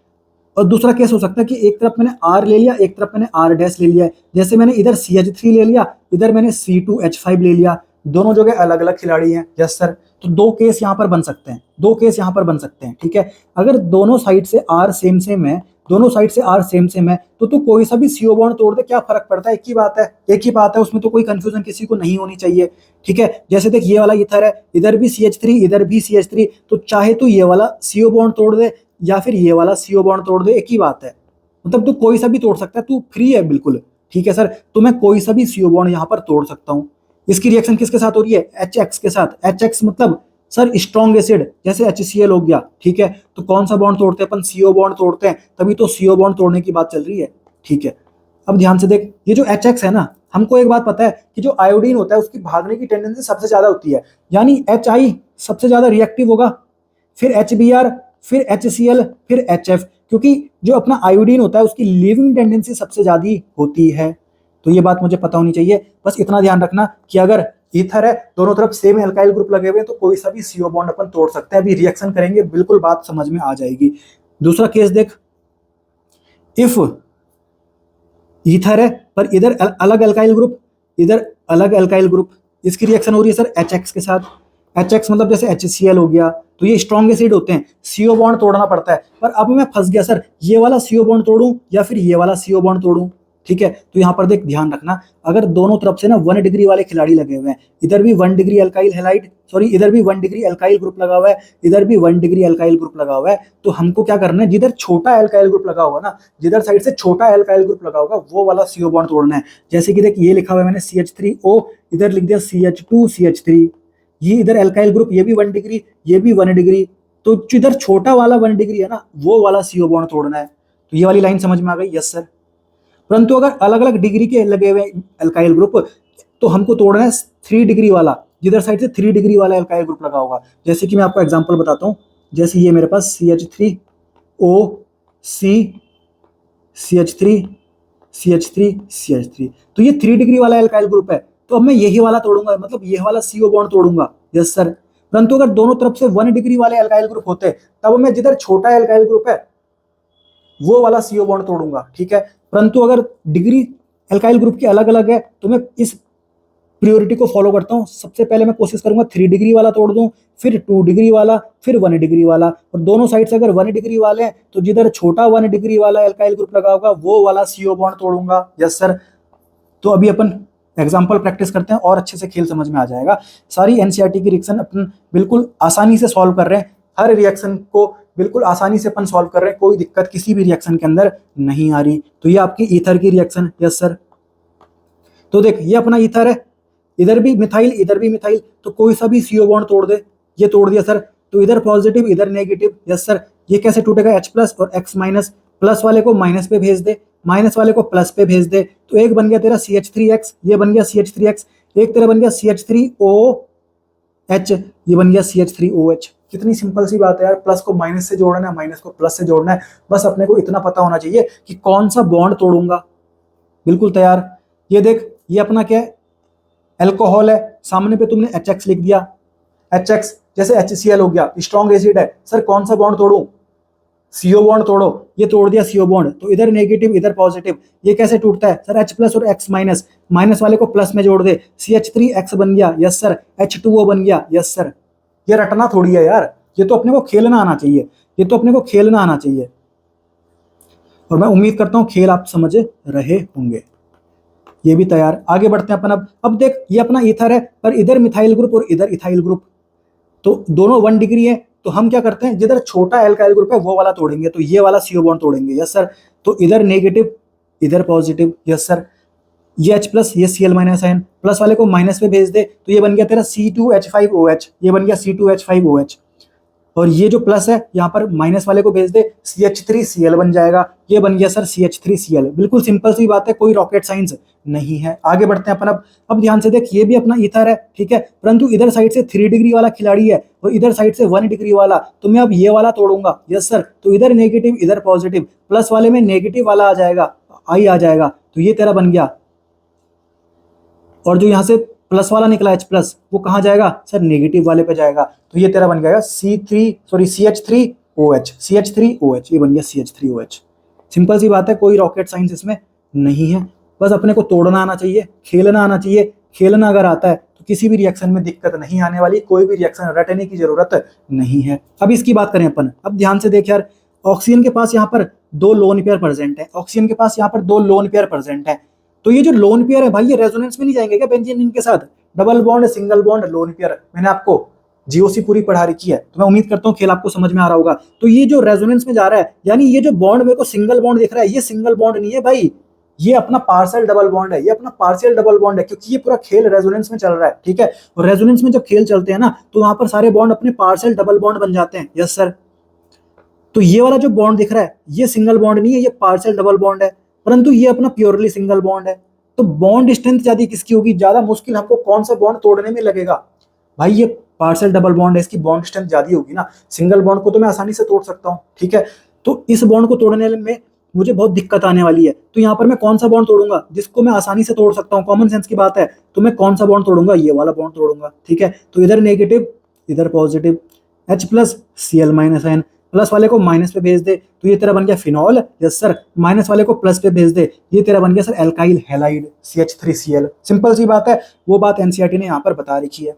Speaker 1: और दूसरा केस हो सकता है कि एक तरफ मैंने R ले लिया, एक तरफ मैंने R डैश ले लिया। जैसे मैंने इधर CH3 ले लिया, इधर मैंने C2H5 ले लिया, दोनों जगह अलग अलग खिलाड़ी हैं। यस सर, तो दो केस यहाँ पर बन सकते हैं, ठीक है। अगर दोनों साइड से R सेम है, तो तू कोई सा भी CO बॉन्ड तोड़ दे, क्या फर्क पड़ता है, एक ही बात है, उसमें तो कोई कंफ्यूजन किसी को नहीं होनी चाहिए, ठीक है। जैसे देख, ये वाला ईथर है, इधर भी CH3 इधर भी CH3, तो चाहे तू ये वाला CO बॉन्ड तोड़ दे या फिर ये वाला CO बॉन्ड तोड़ दे, एक ही बात है। मतलब तू कोई सा भी तोड़ सकता है, तू फ्री है बिल्कुल, ठीक है सर। तो मैं कोई सा भी CO बॉन्ड यहाँ पर तोड़ सकता हूँ। इसकी रिएक्शन किसके साथ हो रही है, HX के साथ। HX मतलब सर स्ट्रॉन्ग एसिड, जैसे HCl हो गया, ठीक है। तो कौन सा बॉन्ड तोड़ते हैं अपन, CO बॉन्ड तोड़ते हैं, तभी तो CO बॉन्ड तोड़ने की बात चल रही है, ठीक है। अब ध्यान से देख, ये जो HX है ना, हमको एक बात पता है कि जो आयोडीन होता है उसकी भागने की टेंडेंसी सबसे ज्यादा होती है, यानी HI सबसे ज्यादा रिएक्टिव होगा, फिर HBr, फिर HCl, फिर HF, क्योंकि जो अपना आयोडीन होता है उसकी लीविंग टेंडेंसी सबसे ज्यादा होती है। तो ये बात मुझे पता होनी चाहिए। बस इतना ध्यान रखना कि अगर ईथर है, दोनों तरफ सेम एल्काइल ग्रुप लगे हुए हैं, तो कोई सा भी CO बॉन्ड अपन तोड़ सकते हैं। अभी रिएक्शन करेंगे, बिल्कुल बात समझ में आ जाएगी। दूसरा केस देख, इफ ईथर है पर इधर अलग एल्काइल ग्रुप, इधर अलग एल्काइल ग्रुप, इसकी रिएक्शन हो रही है सर HX के साथ। HX मतलब जैसे HCl हो गया, तो ये स्ट्रॉन्ग एसिड होते हैं, CO बॉन्ड तोड़ना पड़ता है। पर अब मैं फंस गया सर, ये वाला CO बॉन्ड तोड़ूं या फिर ये वाला CO बॉन्ड तोड़ूं, ठीक है। तो यहाँ पर देख ध्यान रखना, अगर दोनों तरफ से ना 1 डिग्री वाले खिलाड़ी लगे हुए हैं, इधर भी 1 डिग्री अल्काइल हैलाइड, सॉरी इधर भी 1 डिग्री अल्काइल ग्रुप लगा हुआ है, इधर भी 1 डिग्री अल्काइल ग्रुप लगा हुआ है, तो हमको क्या करना है, जिधर छोटा अल्काइल ग्रुप लगा होगा ना, जिधर साइड से छोटा अल्काइल ग्रुप लगा होगा वो वाला CO बॉन्ड तोड़ना है। जैसे कि देख ये लिखा हुआ है मैंने CH3O, इधर लिख दिया CH2CH3, ये इधर अल्काइल ग्रुप, ये भी 1 डिग्री, ये भी 1 डिग्री, तो जो इधर छोटा वाला 1 डिग्री है ना, वो वाला CO बॉन्ड तोड़ना है। तो ये वाली लाइन समझ में आ गई? Yes sir. परंतु अगर अलग अलग डिग्री के लगे हुए अल्काइल ग्रुप, तो हमको तोड़ना है 3 डिग्री वाला, जिधर साइड से 3 डिग्री वाला अल्काइल ग्रुप लगा होगा। जैसे कि मैं आपको एग्जांपल बताता हूँ, जैसे ये मेरे पास CH3O C CH3 CH3 CH3, तो ये 3 डिग्री वाला अल्काइल ग्रुप है, तो अब मैं यही वाला तोड़ूंगा, मतलब यही वाला CO बॉन्ड तोड़ूंगा। Yes sir. परंतु अगर दोनों तरफ से 1 डिग्री वाले अल्काइल ग्रुप होते, तब मैं जिधर छोटा अल्काइल ग्रुप है वो वाला CO बॉन्ड तोड़ूंगा, ठीक है। परंतु अगर डिग्री अल्काइल ग्रुप की अलग अलग है, तो मैं इस प्रियोरिटी को फॉलो करता हूं, सबसे पहले मैं कोशिश करूंगा 3 डिग्री वाला तोड़ दूं, फिर 2 डिग्री वाला, फिर 1 डिग्री वाला, और दोनों साइड से अगर 1 डिग्री वाले हैं, तो जिधर छोटा 1 डिग्री वाला अल्काइल ग्रुप लगा होगा वो वाला CO बॉन्ड तोड़ूंगा। Yes sir. तो अभी अपन एग्जाम्पल प्रैक्टिस करते हैं और अच्छे से खेल समझ में आ जाएगा। सारी NCERT की रिएक्शन अपन बिल्कुल आसानी से सॉल्व कर रहे हैं, हर रिएक्शन को बिल्कुल आसानी से अपन सॉल्व कर रहे हैं, कोई दिक्कत किसी भी रिएक्शन के अंदर नहीं आ रही। तो ये आपकी ईथर की रिएक्शन। Yes sir. तो देख ये अपना ईथर है, इधर भी मिथाइल इधर भी मिथाइल, तो कोई सा भी CO बॉन्ड तोड़ दे। ये तोड़ दिया सर, तो इधर पॉजिटिव इधर नेगेटिव। Yes sir. ये कैसे टूटेगा, H+ और X-, प्लस वाले को माइनस पे भेज दे, माइनस वाले को प्लस पे भेज दे, तो एक बन गया तेरा CH3X, ये बन गया CH3X, एक तेरा बन गया CH3OH, ये बन गया CH3OH। कितनी सिंपल सी बात है यार, प्लस को माइनस से जोड़ना है, माइनस को प्लस से जोड़ना है, बस अपने को इतना पता होना चाहिए कि कौन सा बॉन्ड तोड़ूंगा। बिल्कुल तैयार। ये देख ये अपना क्या है, एल्कोहल है, सामने पे तुमने HX लिख दिया, HX जैसे HCl हो गया, स्ट्रॉन्ग एसिड है। सर कौन सा बॉन्ड तोड़ूं, CO बॉन्ड तोड़ो, ये तोड़ दिया CO बॉन्ड, तो इधर नेगेटिव इधर पॉजिटिव, ये कैसे टूटता है सर, H+ और X-, माइनस वाले को प्लस में जोड़ दे, CH3X बन गया। Yes sir. H2O बन गया। Yes sir. ये रटना थोड़ी है यार, ये तो अपने को खेलना आना चाहिए, ये तो अपने को खेलना आना चाहिए, और मैं उम्मीद करता हूँ खेल आप समझ रहे होंगे। ये भी तैयार। आगे बढ़ते हैं अपन। अब देख ये अपना ईथर है, पर इधर मिथाइल ग्रुप और इधर इथाइल ग्रुप, तो दोनों 1 डिग्री है, तो हम क्या करते हैं, जिधर छोटा अल्काइल ग्रुप है वो वाला तोड़ेंगे, तो ये वाला CO बॉन्ड तोड़ेंगे। Yes sir. तो इधर नेगेटिव इधर पॉजिटिव। Yes sir. ये H+, ये Cl- आयन, प्लस वाले को माइनस पे भेज दे, तो ये बन गया तेरा C2H5OH, ये बन गया C2H5OH, और ये जो प्लस है यहाँ पर माइनस वाले को भेज दे, CH3Cl बन जाएगा, ये बन गया सर CH3Cl। बिल्कुल सिंपल सी बात है, कोई रॉकेट साइंस नहीं है। आगे बढ़ते हैं अपन। अब ध्यान से देख, ये भी अपना ईथर है, ठीक है, परंतु इधर साइड से 3 डिग्री वाला खिलाड़ी है और इधर साइड से 1 डिग्री वाला, तो मैं अब ये वाला तोड़ूंगा। Yes sir. तो इधर नेगेटिव इधर पॉजिटिव, प्लस वाले में नेगेटिव वाला आ जाएगा, I आ जाएगा, तो ये तेरा बन गया, और जो यहाँ से प्लस वाला निकला H+, वो कहाँ जाएगा सर, नेगेटिव वाले पे जाएगा, तो ये तेरा बन गया CH3OH, CH3OH, ये बन गया CH3OH। सिंपल सी बात है, कोई रॉकेट साइंस इसमें नहीं है, बस अपने को तोड़ना आना चाहिए, खेलना आना चाहिए। खेलना अगर आता है तो किसी भी रिएक्शन में दिक्कत नहीं आने वाली, कोई भी रिएक्शन रटने की जरूरत नहीं है। अब इसकी बात करें अपन। अब ध्यान से देख यार, ऑक्सीजन के पास यहाँ पर 2 लोन पेयर प्रेजेंट है, ऑक्सीजन के पास यहाँ पर 2 लोन पेयर प्रेजेंट है, तो ये जो लोन पेयर है भाई, ये रेजोनेंस में नहीं जाएंगे क्या बेंजीन के साथ, double bond single bond lone pair, मैंने आपको GOC पूरी पढ़ा रखी है, तो मैं उम्मीद करता हूँ खेल आपको समझ में आ रहा होगा। तो ये जो रेजोनेंस में जा रहा है, यानी ये जो बॉन्ड मेरे को सिंगल बॉन्ड दिख रहा है, ये सिंगल बॉन्ड नहीं है भाई, ये अपना पार्शियल डबल बॉन्ड है, ये अपना पार्शियल डबल बॉन्ड है, क्योंकि ये पूरा खेल रेजोनेंस में चल रहा है, ठीक है। और रेजोनेंस में जब खेल चलते हैं ना, तो वहां पर सारे बॉन्ड अपने पार्शियल डबल बॉन्ड बन जाते हैं। Yes sir. तो ये वाला जो बॉन्ड दिख रहा है, ये सिंगल बॉन्ड नहीं है, ये पार्शियल डबल बॉन्ड है, परंतु ये अपना प्योरली सिंगल बॉन्ड है। तो बॉन्ड स्ट्रेंथ ज्यादा किसकी होगी, ज्यादा मुश्किल हमको कौन सा बॉन्ड तोड़ने में लगेगा भाई, ये पार्शियल डबल बॉन्ड है, इसकी बॉन्ड स्ट्रेंथ ज्यादा होगी ना। सिंगल बॉन्ड को तो मैं आसानी से तोड़ सकता हूँ, ठीक है, तो इस बॉन्ड को तोड़ने में मुझे बहुत दिक्कत आने वाली है। तो यहाँ पर मैं कौन सा बॉन्ड तोड़ूंगा जिसको मैं आसानी से तोड़ सकता हूँ, कॉमन सेंस की बात है, तो मैं कौन सा बॉन्ड तोड़ूंगा, ये वाला बॉन्ड तोड़ूंगा, ठीक है। तो इधर नेगेटिव इधर positive, H+ Cl- ion, plus वाले को माइनस पे भेज दे तो ये तेरा बन गया फिनॉल, यस सर। माइनस वाले को प्लस पे भेज दे, ये तेरा बन गया sir alkyl halide CH3Cl। Simple सी बात है, वो बात एनसीईआरटी ने यहाँ पर बता रखी है,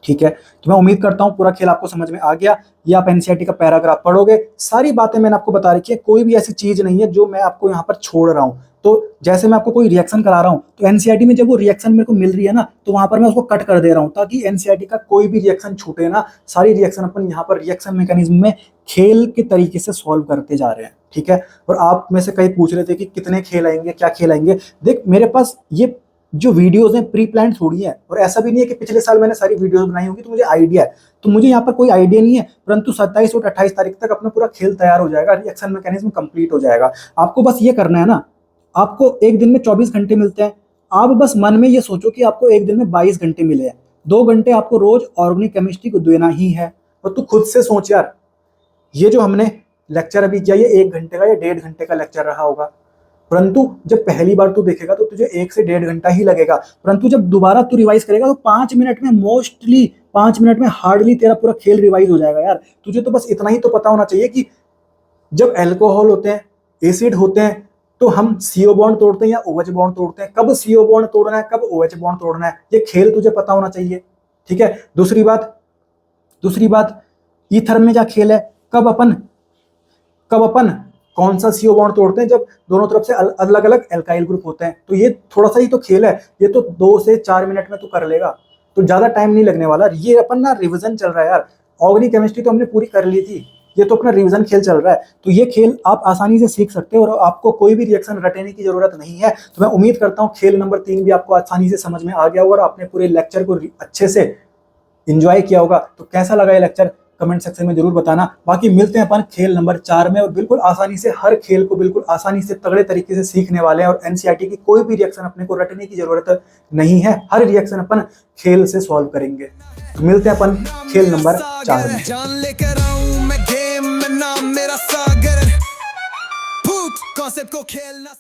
Speaker 1: ठीक है। तो मैं उम्मीद करता हूँ पूरा खेल आपको समझ में आ गया। ये आप एनसीईआरटी का पैराग्राफ पढ़ोगे, सारी बातें मैंने आपको बता रखी है, कोई भी ऐसी चीज नहीं है जो मैं आपको यहाँ पर छोड़ रहा हूँ। तो जैसे मैं आपको कोई रिएक्शन करा रहा हूँ, तो एनसीईआरटी में जब वो रिएक्शन मेरे को मिल रही है ना, तो वहां पर मैं उसको कट कर दे रहा हूँ ताकि एनसीईआरटी का कोई भी रिएक्शन छूटे ना। सारी रिएक्शन अपन यहाँ पर रिएक्शन मैकेनिज्म में खेल के तरीके से सॉल्व करते जा रहे हैं, ठीक है। और आप में से कई पूछ रहे थे कि कितने खेल आएंगे, क्या खेल आएंगे। देख मेरे पास ये जो वीडियोस हैं प्री प्लान थोड़ी है, और ऐसा भी नहीं है कि पिछले साल मैंने सारी वीडियोस बनाई होंगी तो मुझे आइडिया है। तो मुझे यहाँ पर कोई आइडिया नहीं है, परंतु 27 और 28 तारीख तक अपना पूरा खेल तैयार हो जाएगा, रिएक्शन मैकेनिज्म कंप्लीट हो जाएगा। आपको बस ये करना है ना, आपको एक दिन में 24 घंटे मिलते हैं। आप बस मन में ये सोचो कि आपको एक दिन में 22 घंटे मिले हैं, 2 घंटे आपको रोज ऑर्गेनिक केमिस्ट्री को देना ही है। और तू खुद से सोच यार, ये जो हमने लेक्चर अभी किया, ये 1 घंटे का या 1.5 घंटे का लेक्चर रहा होगा, परंतु जब पहली बार तू देखेगा तो तुझे 1 से 1.5 घंटा ही लगेगा, परंतु जब दोबारा तू रिवाइज करेगा तो 5 मिनट में, मोस्टली 5 मिनट में हार्डली तेरा पूरा खेल रिवाइज हो जाएगा यार। तुझे तो बस इतना ही तो पता होना चाहिए कि जब एल्कोहल होते हैं, एसिड होते हैं, तो हम CO बॉन्ड तोड़ते हैं या OH बॉन्ड तोड़ते हैं, कब CO बॉन्ड तोड़ना है, कब OH बॉन्ड तोड़ना है, ये खेल तुझे पता होना चाहिए, ठीक है। दूसरी बात ईथर में क्या खेल है, कब अपन कौन सा CO बॉन्ड तोड़ते हैं, जब दोनों तरफ से अलग अलग एल्काइल ग्रुप होते हैं। तो ये थोड़ा सा ही तो खेल है, ये तो 2 से 4 मिनट में तू कर लेगा, तो ज्यादा टाइम नहीं लगने वाला। ये अपन ना रिवीजन चल रहा है यार, ऑर्गेनिक केमिस्ट्री तो हमने पूरी कर ली थी, ये तो अपना रिवीजन खेल चल रहा है। तो ये खेल आप आसानी से सीख सकते हो और आपको कोई भी रिएक्शन रटने की जरूरत नहीं है। तो मैं उम्मीद करता हूँ खेल नंबर 3 भी आपको आसानी से समझ में आ गया होगा और आपने पूरे लेक्चर को अच्छे से एंजॉय किया होगा। तो कैसा लगा ये लेक्चर कमेंट सेक्शन में जरूर बताना। बाकी मिलते हैं अपन खेल नंबर 4 में, और बिल्कुल आसानी से हर खेल को बिल्कुल आसानी से तगड़े तरीके से सीखने वाले हैं। और एनसीईआरटी की कोई भी रिएक्शन अपने को रटने की जरूरत नहीं है, हर रिएक्शन अपन खेल से सॉल्व करेंगे। तो मिलते हैं अपन खेल नंबर 4 में। जान लेकर आऊं मैं गेम में, नाम मेरा सागर, कॉन्सेप्ट को खेलना